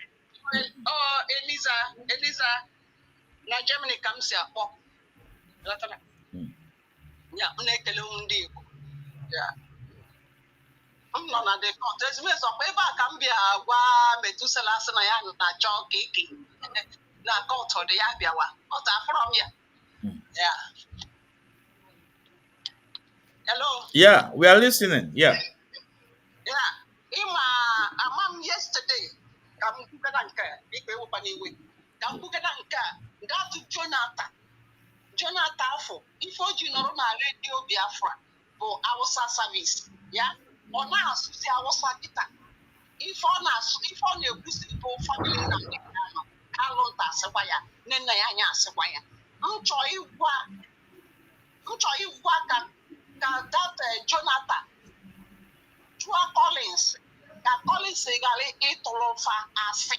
Speaker 14: Oh, Eliza, na Germany kam si akpọ. Ya, m na-ekele ndị Igbo. Ya. M nọ na the court. Ezumezu ọkwa ebe a ka m bịa gwa Metusela sị na ya na-achọ ka eke na court ọ dị ya bịawa. Ọ ta-afụrọ m ya. Ya. Hello.
Speaker 4: Yeah, we are listening. Yeah.
Speaker 14: Yeah. Amam yesterday. Ka m kwugara nke a, ikpe wụkwa n'iwe. Ka m kwugara nke a, gaa Jonathan afọ ife o ji nọrọ na redio Biafra bụ Hausa service ya ọ na-asụzi Hausa kịta ife ọ na-ekwusi bụ family na ndị anọ Kalụnta asịkwa ya nne ya anya asịkwa ya m chọọ ịgwa ka that Jonathan jụọ Collins ka Collins gara ịtụrụ fa asị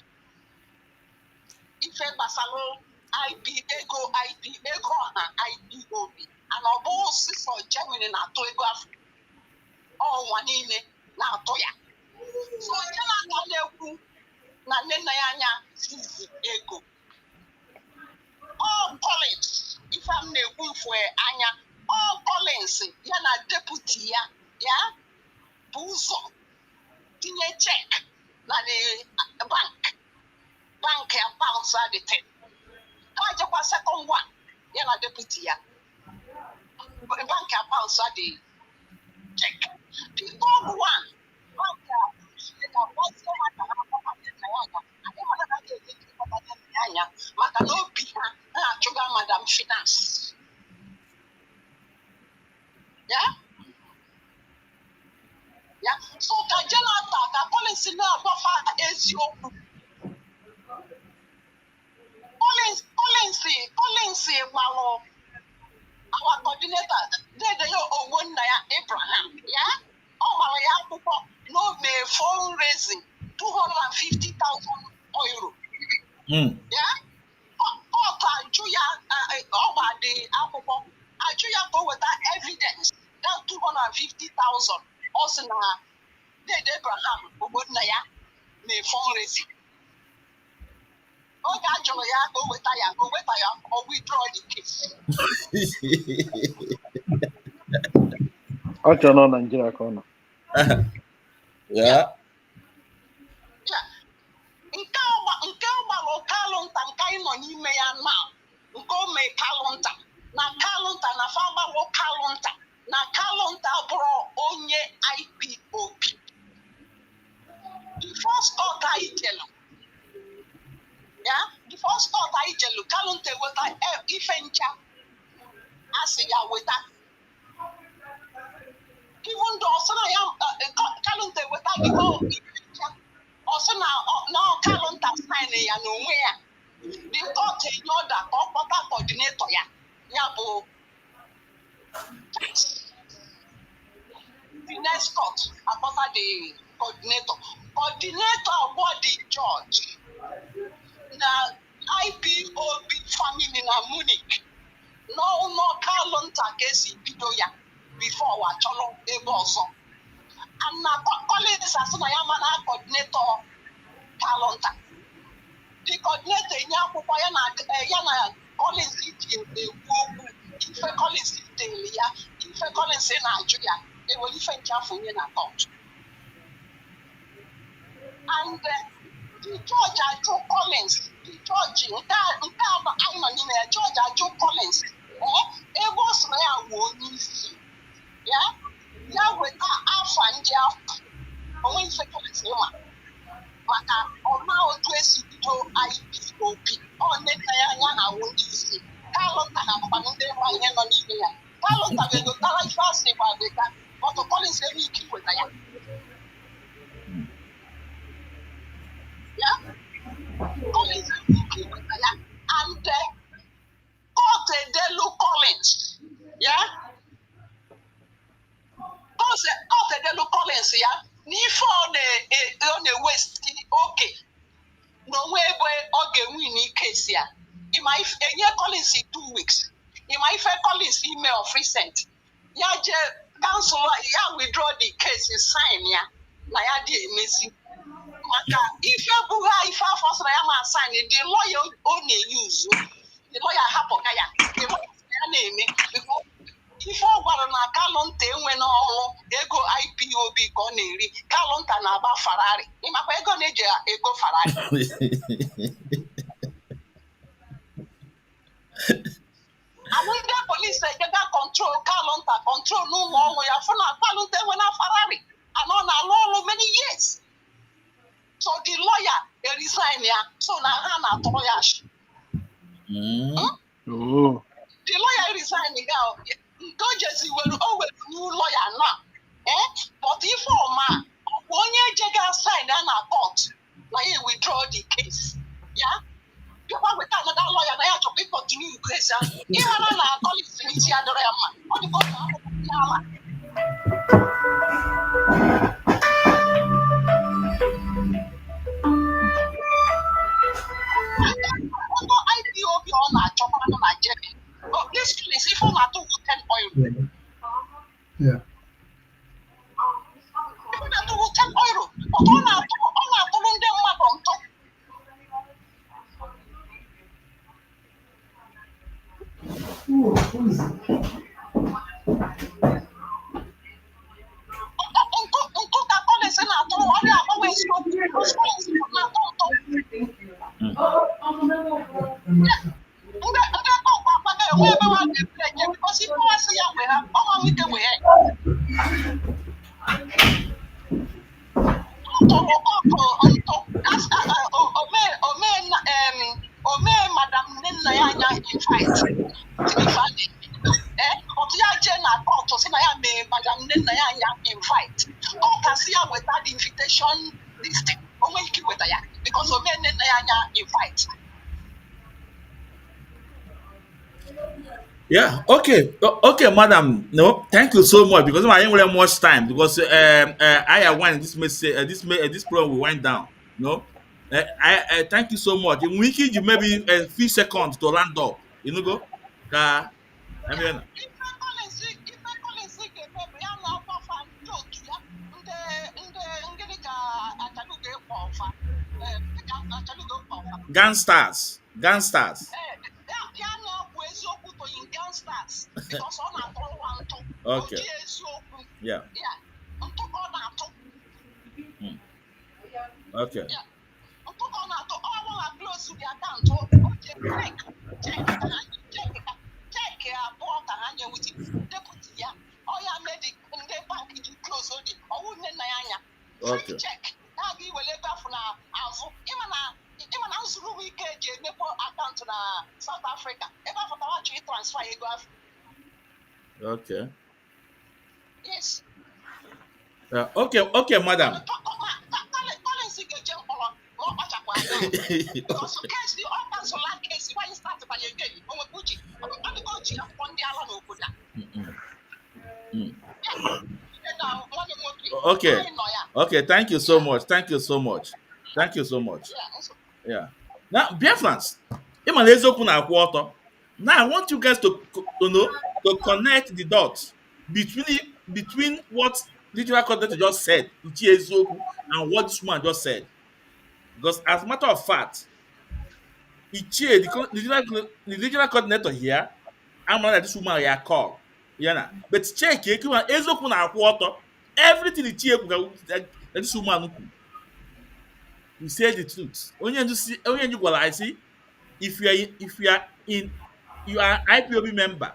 Speaker 14: ife gbasara ego ọha IPOB and ọ bụ sisọ Germany na-atụ ego afọ ọnwa niile na-atụ ya so Jonathan na-ekwu na nne nna ya anya sizi ego ọ Collins ife m na-ekwu mfue anya ọ Collins ya na deputy ya bụ ụzọ tinye chek na the bank ya bounce the thing Kajekwa second one, ya na deputy ya. Bank ya bounce the check. The third one, bank ya what's the matter maka na obi ha na-achụga Madam Finance. coordinator dede ya Ogbonna ya Abraham ya ọ gbara ya akwụkwọ na o mee fundraising 250,000 euro ya kọtụ ajụ ya ọgba dị akwụkwọ ajụ ya ka o weta evidence that 250,000 ọ sị na dede Abraham Ogbonna ya mee fundraising oge a jụrụ ya ka o weta ya o withdraw the case.
Speaker 5: Ọ chọrọ nọ Naịjirịa ka ọ nọ.
Speaker 14: Nke ọgbara kalụnta nke anyị nọ n'ime ya na nke o mee kalụnta na fagbalụ kalụnta na kalụnta bụrụ onye IPOB. The first court anyị jelu kalụnta weta ife ncha asị ya weta even though ọsọ na ya kalụnta weta ife ncha ọsọ na kalụnta sign ya n'onwe ya the court enye ọda ka ọ kpọta coordinator ya bụ the next court akpọta the coordinator agwọ the judge na IPOB family na Munich n'ụlọ kalụnta ka esi bido ya before wa chọrọ ebe ọzọ and na Collins asị na ya mana coordinator kalụnta the coordinator enye akwụkwọ ya na Collins ji ekwu okwu ife Collins deli ya ife Collins na-ajụ ya ewere ife nchafu nye na court and the judge ajụ Collins the judge nke anyị nọ n'ime ya judge ajụ Collins ebe o soro ya wuo onye isi ya weta afa ndị afọ onwe ife Collins ma maka ọma otu esi bido IPOB ọ neta ya anya na awụ ndị isi kalụnta na mkpa ndị ma ihe nọ n'ime ya kalụnta ga-egotara ife asị gbadeta ọtụ Collins eme ike iweta ya Collins eme ike iweta ya and court edelu Collins court edelu Collins ya n'ife ọ na-ewesti oke n'onwe ebe ọ ga-enwe n'ike si ya enye Collins 2 weeks ịma ife Collins email of recent ya je cancel ya withdraw the case sign ya na ya dị emezi maka ife bụgha ife afọ sị na ya ma sign the lawyer ọ na-eyuzu the lawyer hapụka ya the lawyer ya na-eme ife ọ gwara na kalụnta enwe n'ọrụ ego IPOB ka ọ na-eri kalụnta na-agba Ferrari ịmakwa ego na-eji ego Ferrari abụ ndị polisi ejega kọntrol kalụnta kọntrol n'ụlọ ọrụ ya fụ na kalụnta enwe na Ferrari anọ na-alụ ọrụ many years so the lawyer resign ya so na ha na-atụrụ ya ashị the lawyer resign ga nke o jezi were new lawyer na but ife ọma ọkwa onye ejega sign ya na court na ya withdraw the case bịakwa weta another lawyer na ya chọkwa continue case ahụ ịmara na Collins n'isi adịrọ ya mma ọ dịka ọ na-akwụkwọ ya ala ọgọ IPOB ọ na-achọkwa na Nigeria this place ife ọ na-atụ 10 oil ife na-atụ 10 euro ọ na-atụrụ ndị mmadụ ntụ ntụ ka Collins na-atụrụ ọ na-agbanwe isiokwu na-atụ ụtọ ndị ọkwa akpaga enwe ebe ha ga-ebere eje bikosi ife masị ya mgbe ha ọnwa nwike mgbe ya omee madam nne ya anya invite otu ya jee na kọtụ si na ya mee madam nne ya anya invite kọta si ya weta the invitation list onwe ike weta ya because omee nne ya anya invite
Speaker 4: Yeah, okay. Okay, madam. No, thank you so much because I ain't really much time because I want this message this program will wind down. No, I thank you so much. In wiki you maybe a few seconds to land up. You know go. I mean,
Speaker 14: Collins ga-emebi ya na ọkwafa ndị otu ya ndị ngịnị ka achalugo ịkpọ ọfa achalugo ịkpọ ọfa
Speaker 4: gangsters.
Speaker 14: ya na ọgwụ eziokwu toyin gangsters because ọ na-atụ nwa ntụ
Speaker 4: Okay.
Speaker 14: oji eziokwu
Speaker 4: Yeah.
Speaker 14: ntụ ka ọ na-atụ
Speaker 4: Okay.
Speaker 14: ntụ ka ọ na-atụ ọ bụla close the account oje cheki abụọ ka ha nye wuti deputy ya ọ ya medi ndị bank ji close odi ọwụ nne nna ya anya
Speaker 4: Okay.
Speaker 14: check ha ga iwere ego afọ na azụ ịma na nzuru ike eji emepe akaụntụ na South Africa ebe afọ ka ha chọrọ transfer ego afọ.
Speaker 4: Okay.
Speaker 14: Yes.
Speaker 4: Okay, madam.
Speaker 14: Collins ga-eje mkpọrọ ma ọ kpachapụ anya because case dị ọ kansụla case why start by again o nwekwa uche ọdịgo ji akwụkwọ ndị ala n'obodo a.
Speaker 4: Okay, thank you so much. Yeah. Now, Biafrans, ịma na eziokwu na-akwụ ọtọ. Now, I want you guys to connect the dots between what literal content just said, Ichie Eziokwu, and what this woman just said. Because as a matter of fact, Ichie, the literal coordinator here, I'm not that this woman here called. Yeah, but check Eziokwu na-akwụ ọtọ. Everything Ichie that this woman we say the truth. Only you go like see if you are an IPOB member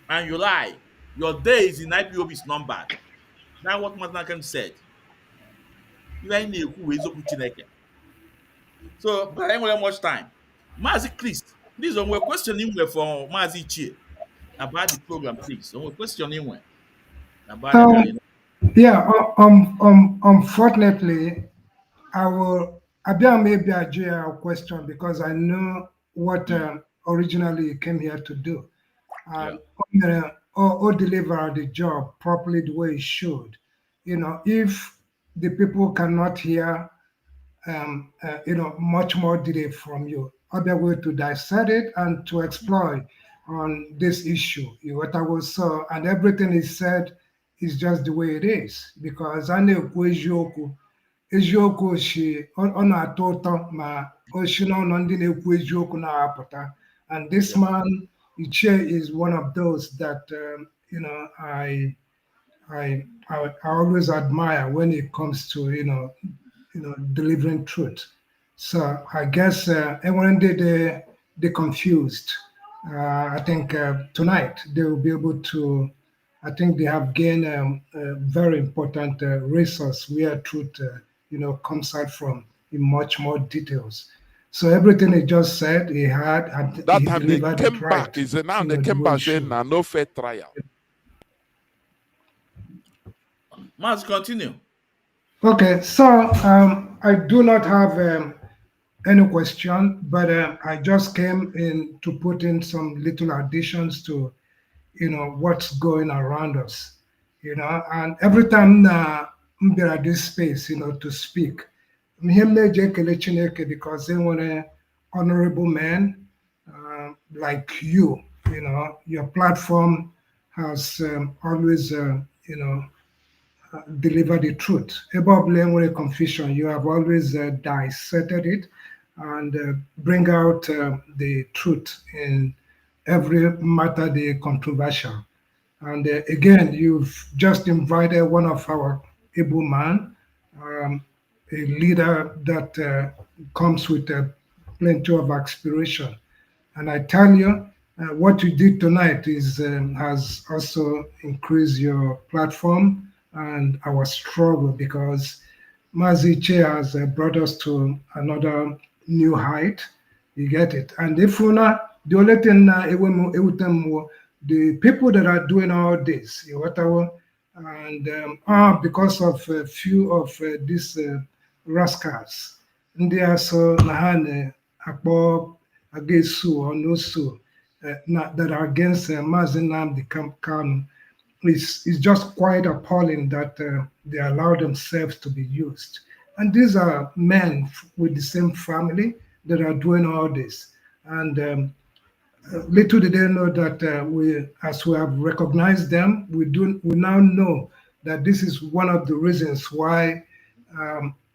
Speaker 4: and you lie, your days in IPOB is numbered. That's what Maznakan said. So, but I don't have much time. Mazi Christ, this is one question for Mazi Ichie about the program, please. One question about it.
Speaker 13: Yeah, unfortunately, I'll maybe a question because I know what originally you came here to do. Or deliver the job properly the way it should. You know, if the people cannot hear, much more detail from you, other way to dissect it and to explore on this issue. What I was saw and everything is said is just the way it is because I know eziokwu shi ọ na-atọ ụtọ ma o shi n'ọnụ ndị na-ekwu eziokwu na-apụta and this man Ichie is one of those that I always admire when it comes to delivering truth. So I guess everyone they confused. I think tonight they will be able to. I think they have gained a very important resource where truth, comes out from in much more details. So everything he just said, he had, and
Speaker 15: that
Speaker 13: he
Speaker 15: time they
Speaker 13: delivered
Speaker 15: came
Speaker 13: it right.
Speaker 15: back. Is now they came back saying no fair trial.
Speaker 4: Must continue.
Speaker 13: Okay, so I do not have any question, but I just came in to put in some little additions to, what's going around us, and every time I'm there at this space, to speak, because they want an honorable man like you, your platform has always, deliver the truth. About blame confusion, you have always dissected it and bring out the truth in every matter the controversial. And again, you've just invited one of our able man, a leader that comes with plenty of aspiration. And I tell you, what you did tonight has also increased your platform and our struggle because Mazi Ichie has brought us to another new height. You get it. And if we're not, the only thing the people that are doing all this, and because of a few of these rascals, and they are so Nahane, Akbo, Agesu, or no so. that are against Mazi Nnamdi Kanu is just quite appalling that they allow themselves to be used. And these are men with the same family that are doing all this. And little did they know that as we have recognized them, we now know that this is one of the reasons why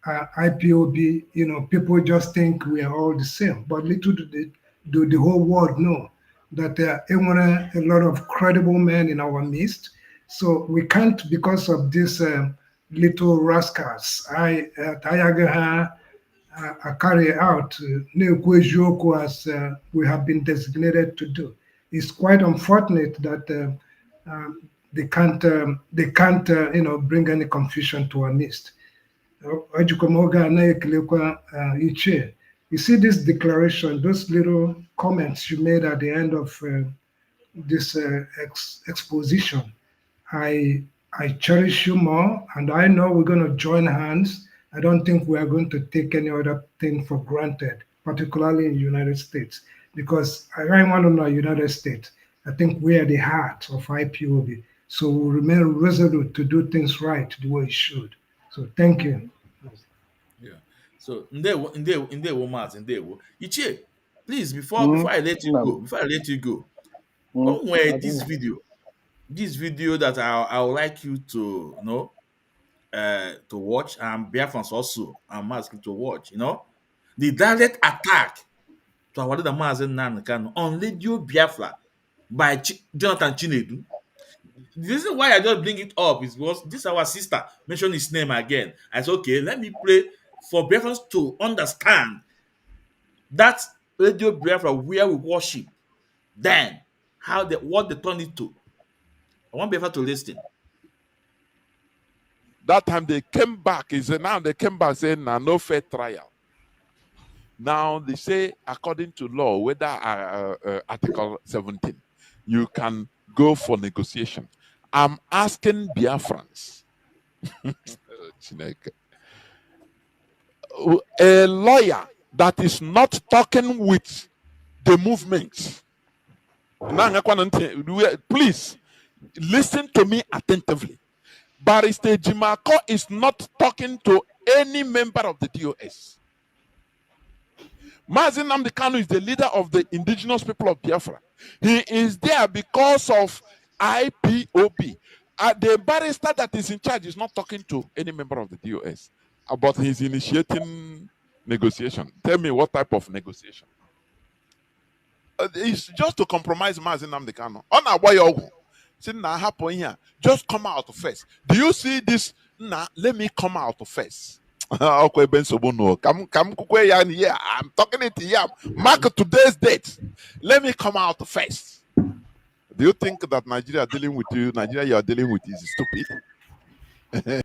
Speaker 13: IPOB, people just think we are all the same. But little do the whole world know that there are a lot of credible men in our midst. So we can't, because of these little rascals, carry out na-ekwu eziokwu as we have been designated to do. It's quite unfortunate that they can't bring any confusion to our midst. Ichie, you see this declaration, those little comments you made at the end of this exposition. I cherish you more, and I know we're going to join hands. I don't think we are going to take any other thing for granted, particularly in the United States, because I want to know United States. I think we are the heart of IPOB, so we'll remain resolute to do things right the way it should. So thank you.
Speaker 4: Yeah. So ndewo Maazị ndewo. Ichie, please before I let you go, where this video that I would like you to to watch, and Biafrans also I'm asking to watch, the direct attack to our leader Maazị Nnamdi Kanu on Radio Biafra by Jonathan Chinedu. The reason why I just bring it up is because this our sister mentioned his name again. I said, okay, let me play for Biafrans to understand that Radio Biafra where we worship, then what they turned it to. I want Biafra to listen.
Speaker 15: That time they came back. Now they came back saying, no fair trial. Now they say, according to law, whether Article 17, you can go for negotiation. I'm asking Biafrans, a lawyer that is not talking with the movement. Please listen to me attentively. Barrister Jimako is not talking to any member of the DOS. Mazi Nnamdi Kanu is the leader of the indigenous people of Biafra. He is there because of IPOB. The barrister that is in charge is not talking to any member of the DOS, but he's initiating negotiation. Tell me what type of negotiation? It's just to compromise Mazi Nnamdi Kanu. On our way, just come out first. Do you see this? Let me come out first. I'm talking it here. Mark today's date. Let me come out first. Do you think that Nigeria dealing with you, Nigeria you are dealing with is stupid?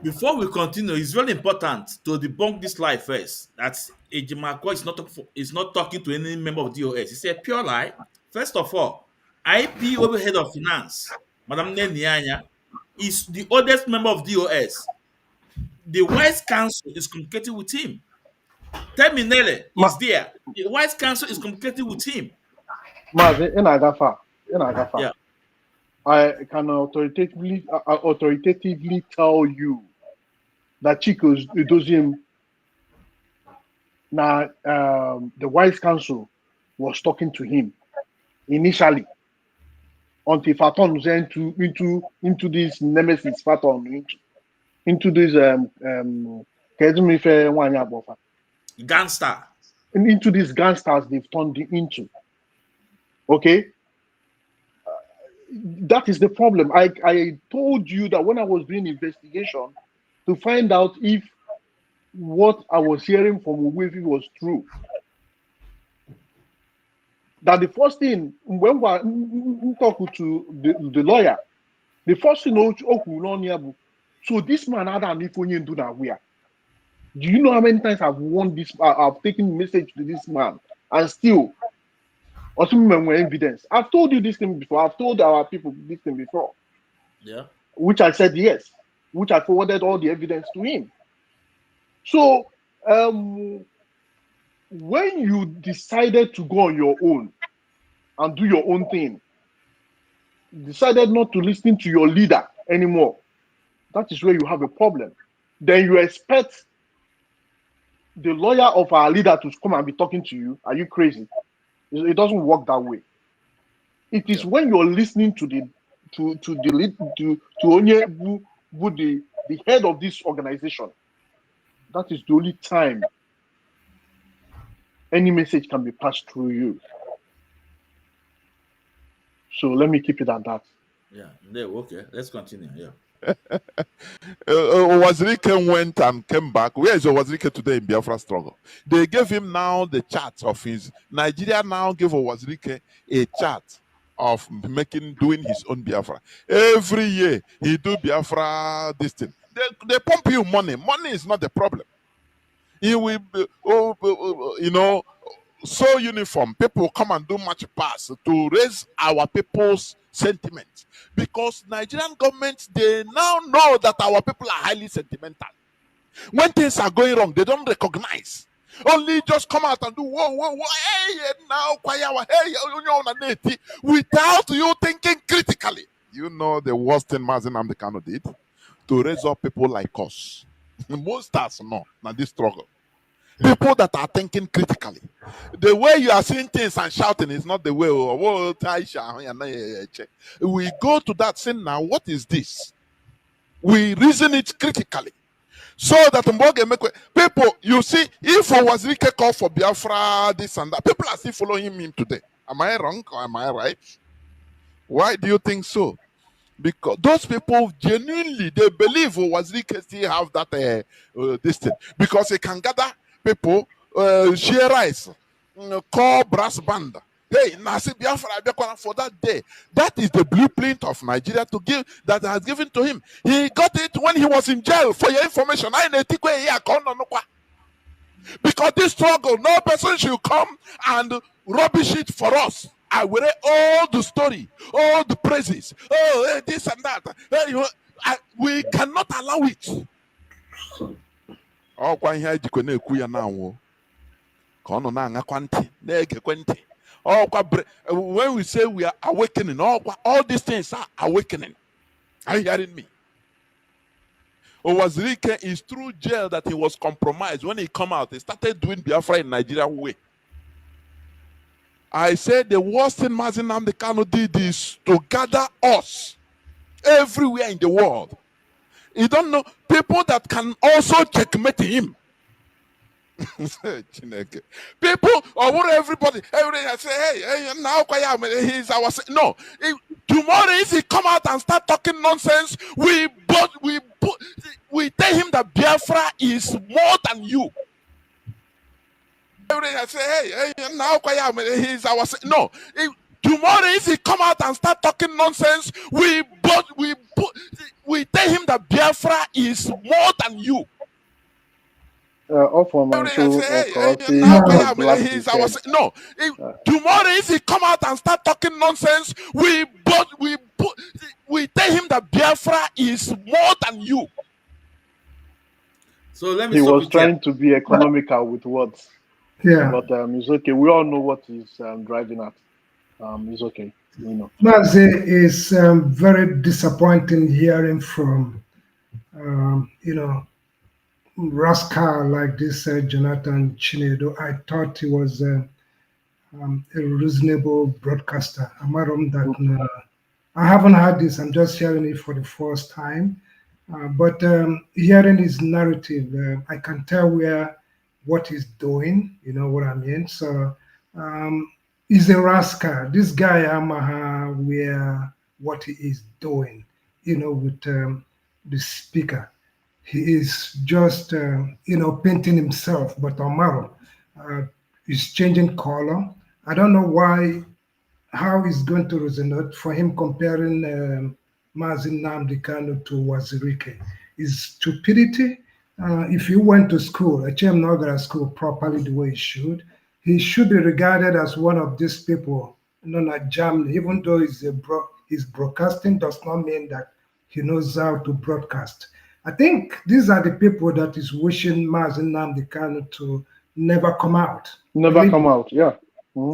Speaker 4: Before we continue, it's very important to debunk this lie first. That Ejimako is not talking to any member of DOS. It's a pure lie. First of all, IPOB head of finance, Madam Nenianya, is the oldest member of DOS. The Vice Council is communicating with him. Terminele is there. The Vice Council is communicating with him.
Speaker 5: In Agafa.
Speaker 4: Yeah.
Speaker 5: I can authoritatively tell you that Chico's Udozim the Vice Council was talking to him initially until Faton was into this nemesis Faton into this
Speaker 4: gangster.
Speaker 5: Into these gangsters they've turned into. Okay? That is the problem. I told you that when I was doing investigation to find out if what I was hearing from Uwefi was true. That the first thing, when we talk to the lawyer, the first thing, so this man had an Ifonye do that where. Do you know how many times I've taken message to this man and still evidence? I've told you this thing before. I've told our people this thing before.
Speaker 4: Yeah.
Speaker 5: Which I said yes. Which I forwarded all the evidence to him. So when you decided to go on your own,
Speaker 6: and do your own thing. Decided not to listen to your leader anymore. That is where you have a problem. Then you expect the lawyer of our leader to come and be talking to you. Are you crazy? It doesn't work that way. It is when you're listening to the onye who the head of this organization. That is the only time any message can be passed through you. So let me keep it at that.
Speaker 4: Yeah, okay. Let's continue. Yeah.
Speaker 15: Owazirike went and came back. Where is Owazirike today in Biafra struggle? They gave him now the chart of his. Nigeria now gave Owazirike a chart of doing his own Biafra. Every year he do Biafra this thing. They pump you money. Money is not the problem. He will, sew uniform. People come and do march pass to raise our people's sentiment. Because Nigerian government, they now know that our people are highly sentimental. When things are going wrong, they don't recognize. Only just come out and do whoa, hey, now, hey, without you thinking critically. You know the worst thing Mazi Nnamdi Kanu did? To raise up people like us. Most stars know now this struggle. People that are thinking critically. The way you are seeing things and shouting is not the way. We go to that saying, now what is this? We reason it critically. So that people, you see, if Owazirike call for Biafra, this and that, people are still following him today. Am I wrong or am I right? Why do you think so? Because those people genuinely, they believe Owazirike still have that this thing. Because he can gather people, share rice, call brass band. Hey, Nasi Biafra for that day. That is the blueprint of Nigeria to give that has given to him. He got it when he was in jail. For your information, because this struggle, no person should come and rubbish it for us. I will read all the story, all the praises, this and that. We cannot allow it. When we say we are awakening, all these things are awakening. Are you hearing me? Owazirike is through jail that he was compromised. When he come out, he started doing Biafra in Nigeria way. I said the worst thing Mazi Nnamdi Kanu did is to gather us everywhere in the world. You don't know people that can also checkmate him. People or everybody say, hey, now he's our no. Tomorrow if he come out and start talking nonsense, we tell him that Biafra is more than you. Say, hey, now he's our no. Tomorrow if he come out and start talking nonsense, we tell him that Biafra is more than you.
Speaker 6: Tomorrow
Speaker 15: if he come out and start talking nonsense, we tell him that Biafra is more than you.
Speaker 4: So let me.
Speaker 6: He was trying to be economical with words.
Speaker 13: Yeah,
Speaker 6: but it's okay. We all know what he's driving at. It's okay. You know.
Speaker 13: Mazi is very disappointing hearing from rascal like this Jonathan Chinedu. I thought he was a reasonable broadcaster. I haven't heard this. I'm just hearing it for the first time. But hearing his narrative, I can tell what he's doing. You know what I mean? So he's a rascal. This guy, Amaha, what he is doing, with the speaker. He is just, painting himself, but Omaro is changing color. I don't know how it's going to resonate for him comparing Mazi Nnamdi Kanu to Owazirike. Is stupidity. If you went to school, Echem Nogara school properly the way he should be regarded as one of these people, like Germany, even though he's broadcasting does not mean that he knows how to broadcast. I think these are the people that is wishing Mazi Nnamdi Kanu to never come out.
Speaker 6: Never come out, yeah.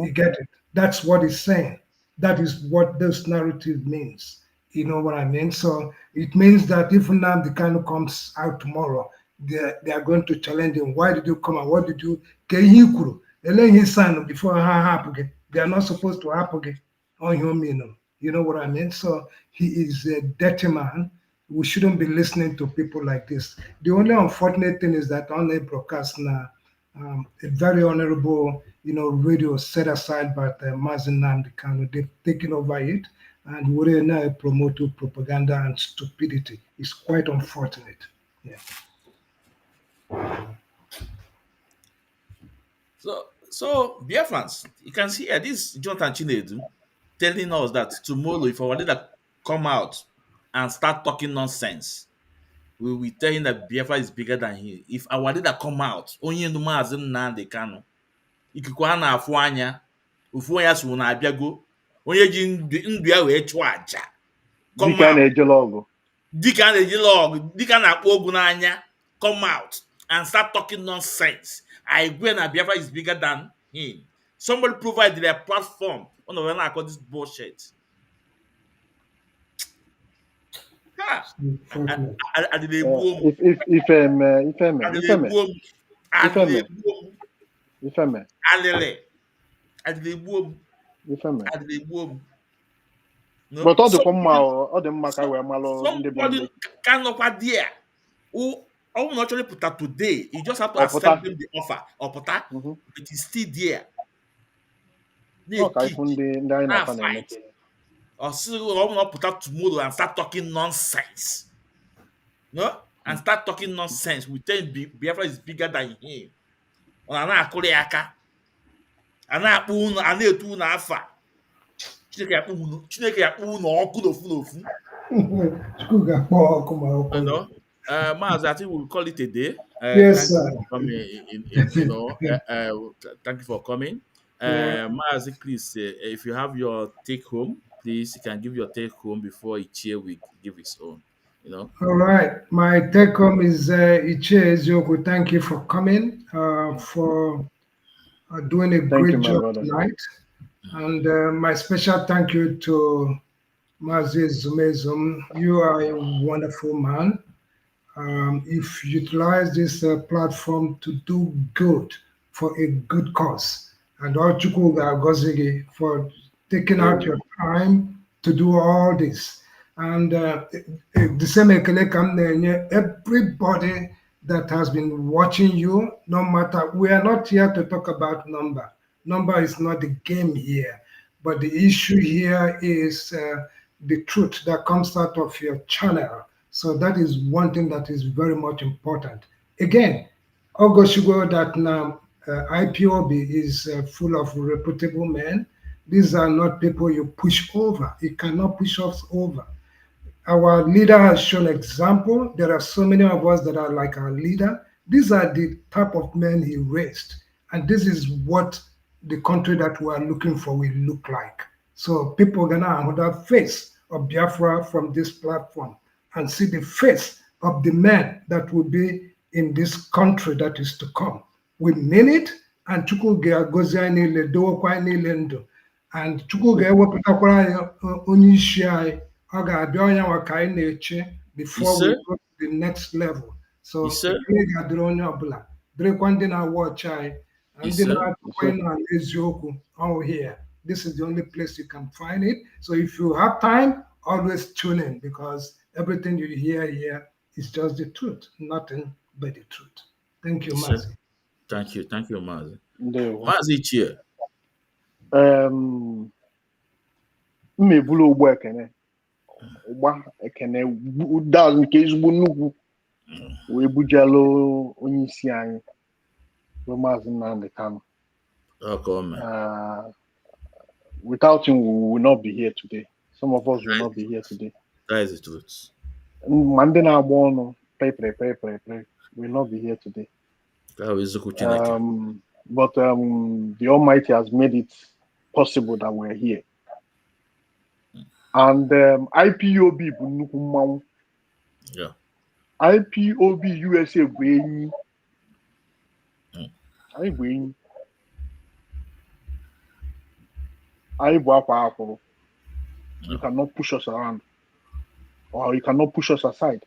Speaker 13: You get it? That's what he's saying. That is what this narrative means. You know what I mean? So it means that if Nnamdi Kanu comes out tomorrow, they are going to challenge him. Why did you come out? What did you? Kehikuru. His son before happen. They are not supposed to happen on him. You know what I mean? So he is a dirty man. We shouldn't be listening to people like this. The only unfortunate thing is that on the broadcast now, a very honorable, radio set aside by Mazen Nnamdi Kanu. They've taken over it, and we're now promoting propaganda and stupidity. It's quite unfortunate. Yeah.
Speaker 4: So Biafrans, you can see here this Jonathan Chinedu telling us that tomorrow, if our leader come out and start talking nonsense, we will tell him that Biafra is bigger than him. If our leader come out, onye ndu Maazị Nnamdi Kanu, ikikwa a na-afụ anya, ofu onye so na-abịago, onye ji ndụ ya wee chụọ aja. Come
Speaker 5: Dịka a
Speaker 4: out.
Speaker 5: na-ejele ọgụ.
Speaker 4: Dịka a na-eji lọgụ, dịka a na-akpọ ogu n'anya, come out and start talking nonsense. I agree that Biafra is bigger than him. Somebody provide their platform. Oh no, we're not call this bullshit. Ha!
Speaker 5: But ọ dịkwa mma ọ dị mma ka wee malụ ndị bụ ndị.
Speaker 4: Somebody cannot there. Who actually put that today. You just have to accept them the offer. Or put that, it is still there. Fight. Or still not put that tomorrow and start talking nonsense. No? And start talking nonsense. We tell Biafra is bigger than him. Ana akụrụ ya aka. Ana akpụ unu, ana etu unu afa. Chineke ya akpụ unu ọkụ n'ofu. Maaz, I think we'll call it a day.
Speaker 13: Yes, sir.
Speaker 4: Thank you for coming. Maaz, please, if you have your take home, please, you can give your take home before Ichie will give his own.
Speaker 13: All right. My take home is Ichie Eziokwu. Thank you for coming, for doing a great job tonight. And my special thank you to Mazi Zumezum. You are a wonderful man. If you utilize this platform to do good for a good cause, and all Chukwuga Gozigi for taking out your time to do all this. And the same everybody that has been watching you, no matter, we are not here to talk about number. Number is not the game here, but the issue here is the truth that comes out of your channel. So that is one thing that is very much important. Again, Ogoshigo that now IPOB is full of reputable men. These are not people you push over. You cannot push us over. Our leader has shown example. There are so many of us that are like our leader. These are the type of men he raised. And this is what the country that we are looking for will look like. So people are gonna have that face of Biafra from this platform and see the face of the man that will be in this country that is to come. We mean it, and Chukwu ga-agọzi anyị niile dowokwa anyị niile ndụ, and Chukwu ga-ewepụtakwara anyị onye isi anyị. Ọ ga-abịa onye nwa ka anyị na-eche before we go to the next level. So ekele ga-adịrị onye ọbụla, dịrịkwa ndị na-awa ọchị anyị, ndị na-atụkwa na eziokwu all here. This is the only place you can find it. So if you have time, always tune in, because everything you hear here is just the truth, nothing but the truth. Thank you, Mazi.
Speaker 4: Thank you, Mazi. Mazi Ichie.
Speaker 5: Mmebulu ugbo ekene. Ụgba ekene daz nke ezigbo nnukwu wee bujalo onye isi anyị bụ Maazị Nnamdi Kanu. Without him, we will not be here today. Some of us will not be here today.
Speaker 4: That is the truth.
Speaker 5: Monday na agba pray, will not be here today. But the Almighty has made it possible that we're here. And IPOB bụ nnukwu mmanwụ.
Speaker 4: Yeah.
Speaker 5: IPOB USA bụ enyi. Anyị bụ enyi. You cannot push us around, or you cannot push us aside.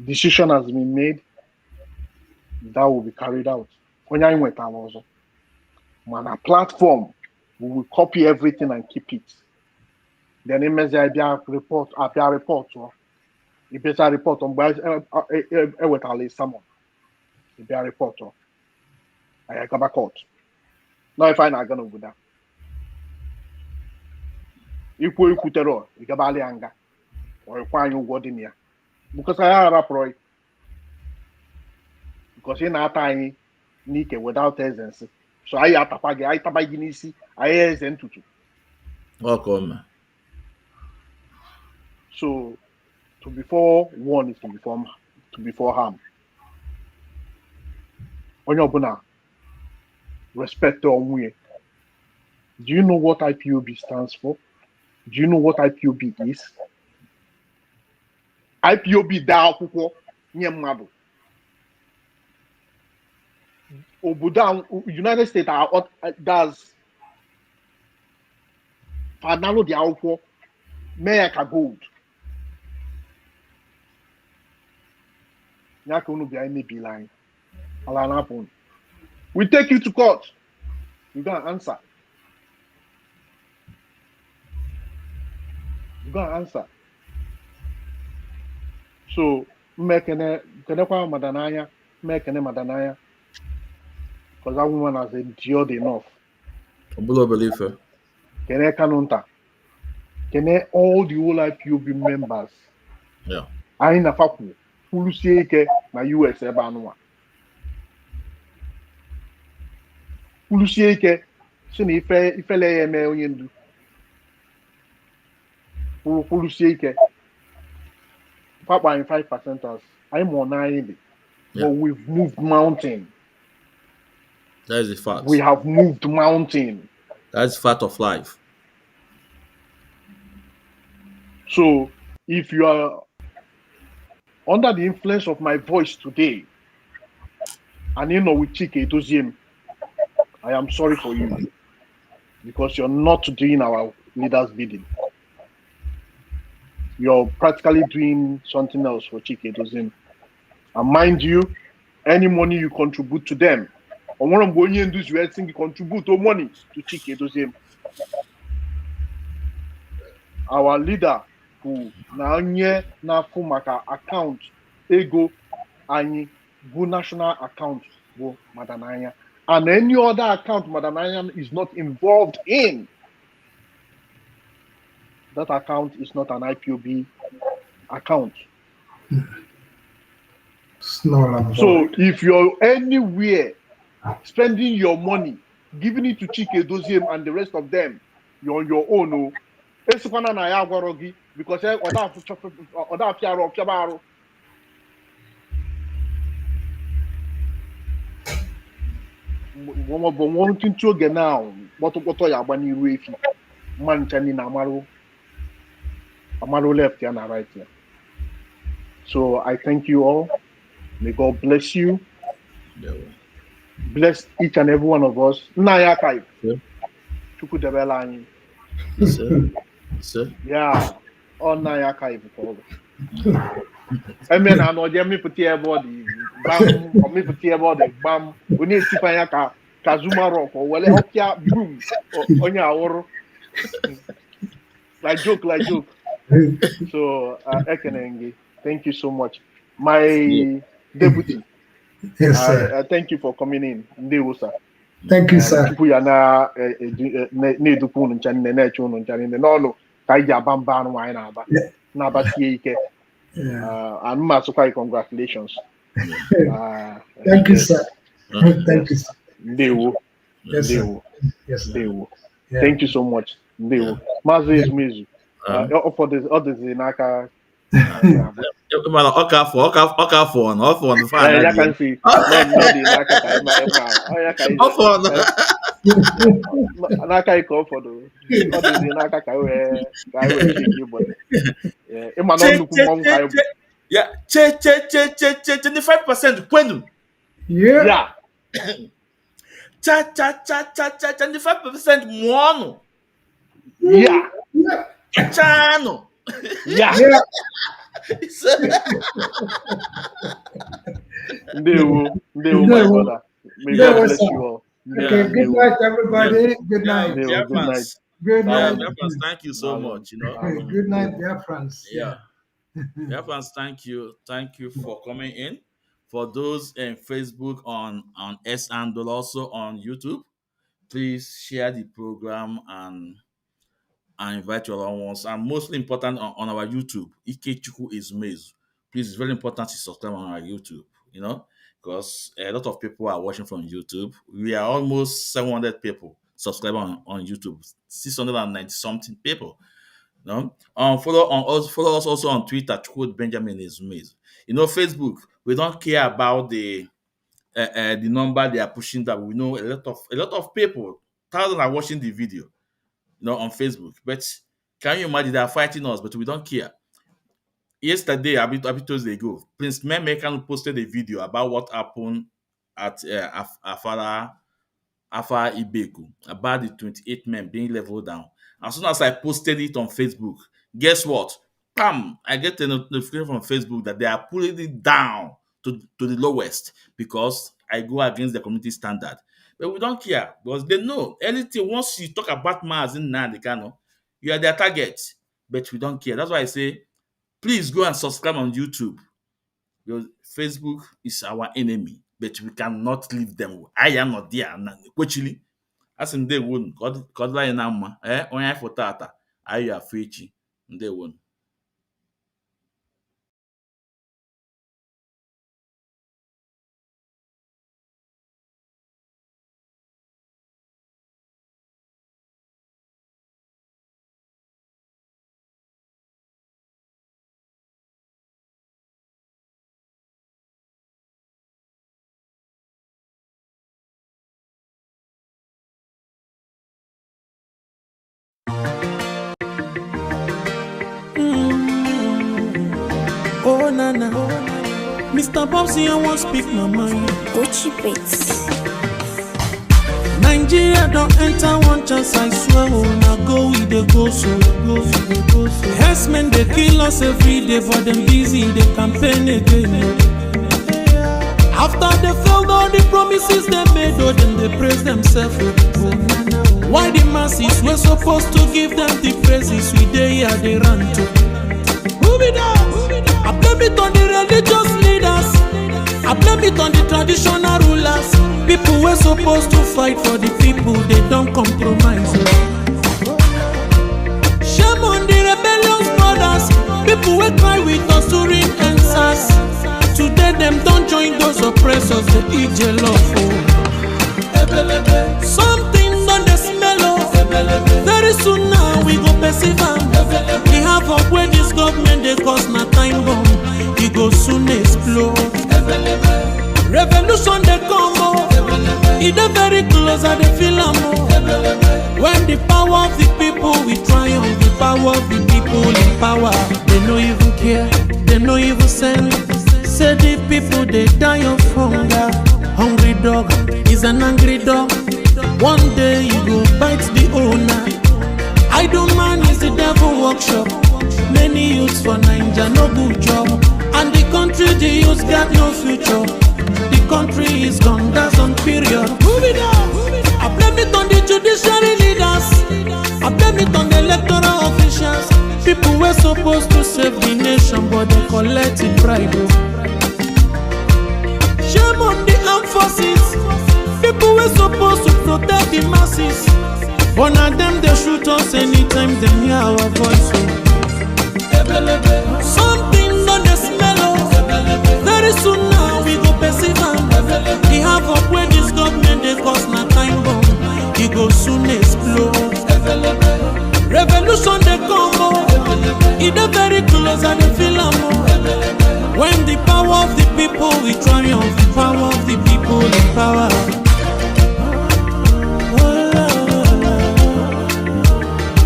Speaker 5: Decision has been made, that will be carried out. When I went also, on a platform, we will copy everything and keep it. Then it means I report, if it's a report on by with at least someone, if be a reporter, I come back court. Now if I'm not gonna go down. Ikwu terror, you can buy anger, or find you what in here. Because I have a pro. Because in our time, Nike without agency. So I have to I agent to.
Speaker 4: Welcome.
Speaker 5: So to before one is to before harm. On your bona, respect on way. Do you know what IPOB stands for? Do you know what IPOB is? IPOB da akwụkwọ nye mmadụ. Obodo United States does fanalo di akwụkwọ mee ka gold. Nyaka unu bịa emebi line. Ala na-apụ. We take you to court. You gonna answer. You gonna answer. So, kenekwa madanaya, madanaya. Because that woman has endured enough.
Speaker 4: Believer.
Speaker 5: Kene kanunta. Kene all the whole IPOB members.
Speaker 4: Yeah.
Speaker 5: Anyị na fakwu kwulusie ike na US ebe anụwa. Kwulusie ike si na ifele ya eme onye ndu. Kwulusie ike. Fakwa anyị 5%ers. Anyị mụọ na anyị dị. But we've moved mountain.
Speaker 4: That is a fact.
Speaker 5: We have moved mountain.
Speaker 4: That's fact of life.
Speaker 5: So, if you are under the influence of my voice today, and you know with Chike Doziem, I am sorry for you because you're not doing our leaders' bidding. You're practically doing something else for Chike Doziem. And mind you, any money you contribute to them, or one of those you think you contribute to money to Chike Doziem. Our leader who na fumaka account ego any go national account go Madanaya, and any other account Madanaya is not involved in. That account is not an IPOB account. So if you're anywhere spending your money, giving it to Chike Doziem and the rest of them, you're on your own. Oh. Because wanting to get now, what ya bani ruefi man chani na amaro left here and right here. So I thank you all. May God bless you. Bless each and every one of us. Naya kai. Chuku debela anyi.
Speaker 4: Sir.
Speaker 5: Yeah. On Naya kai for I mean, I know me put here body. Bam, or me put here body. Bam. We need to find a Kazuma rock or well, okay, boom. On your like joke. So, Ekenenge, thank you so much. My deputy.
Speaker 13: Yes, sir.
Speaker 5: I thank you for coming in. Ndewo, sir.
Speaker 13: Thank you, sir.
Speaker 5: People are na need to put on channel no. Kaija bamba no wine aba. Na ba tie and Masukai, congratulations.
Speaker 13: Thank you, sir. Thank you, sir.
Speaker 5: Ndewo.
Speaker 13: Yes, sir. Yes, sir.
Speaker 5: Ndewo. Thank you so much. Ndewo. Mazi is Mizu. For this others in Aka.
Speaker 4: Oka for on fine.
Speaker 5: I can see. Not in Aka. Naka call for the others in Aka.
Speaker 4: Yeah, 25% when
Speaker 5: yeah.
Speaker 4: Cha 25% muono.
Speaker 5: Yeah.
Speaker 4: Chano.
Speaker 5: Yeah. Ndewo, my brother. May God bless you all.
Speaker 13: Okay, good night, everybody. Good night.
Speaker 5: Good night.
Speaker 13: Good night.
Speaker 4: Biafrans, thank you so much.
Speaker 13: Good night, Biafrans.
Speaker 4: Yeah. Biafrans, thank you. Thank you for coming in. For those in Facebook on S handle, also on YouTube, please share the program and invite your loved ones. And mostly important on our YouTube, Ikechukwu is Maze. Please, it's very important to subscribe on our YouTube, because a lot of people are watching from YouTube. We are almost 700 people subscribe on YouTube, 690 something people. Follow us also on Twitter, Chukwu Benjamin is Maze. Facebook, we don't care about the number they are pushing that. We know a lot of people, thousands are watching the video, on Facebook. But can you imagine they are fighting us? But we don't care. Yesterday, a bit Tuesday ago, Prince Memekan posted a video about what happened at Afara Ibeku, about the 28 men being leveled down. As soon as I posted it on Facebook, guess what? Bam! I get a notification from Facebook that they are pulling it down to the lowest because I go against the community standard. But we don't care because they know anything. Once you talk about Mazin Nandekano, you are their target. But we don't care. That's why I say, please go and subscribe on YouTube. Because Facebook is our enemy, but we cannot leave them. I am not there. Actually, as in they wouldn't. God lie na mma. Onye for tata. Ayo afọ echi. They wouldn't.
Speaker 2: Oh nana, Mr. Bobsy, I want speak my mind.
Speaker 16: Gucci Brits.
Speaker 2: Nigeria don't enter one chance, I swear. Oh, now go with the go so. Herdsmen they kill us every day, but them busy they campaign again. After they failed all the promises they made, oh, then they praise themselves. Why the masses were supposed to give them the praises we they here they run to? Who be that? I blame it on the religious leaders. I blame it on the traditional rulers. People were supposed to fight for the people, they don't compromise. Shame on the rebellious brothers. People will cry with us during answers. Today them don't join those oppressors, they Ichie love. Something on the smell of. Very soon now we go perceive them. We have up where this government they cause na time bomb. It go soon explode. Revolution they come oh. It dey very close and they feel am oh. When the power of the people we triumph, the power of the people in power. They no even care, they no even send. Say the people they die of hunger. Hungry dog is an angry dog. One day you go bite the owner. Idle man is the devil workshop. Many youths for Nigeria no good job. And the country the youths got no future. The country is gone, that's on period. Move it down. I blame it on the judiciary leaders. I blame it on the electoral officials. People were supposed to save the nation, but they collected bribe. Shame on the armed forces. People were supposed to protect the masses. One of them they shoot us anytime they hear our voice. Something on the smell of. Very soon now we go perceive them. We have up where this government they cause na time bomb. It go soon explode. Revolution they come oh. It dey very close and they feel am oh. When the power of the people we triumph, the power of the people in power.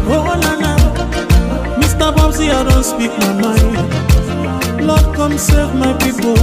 Speaker 2: Oh na na, Mr. Bobsy, I don't speak my mind. Lord, come save my people.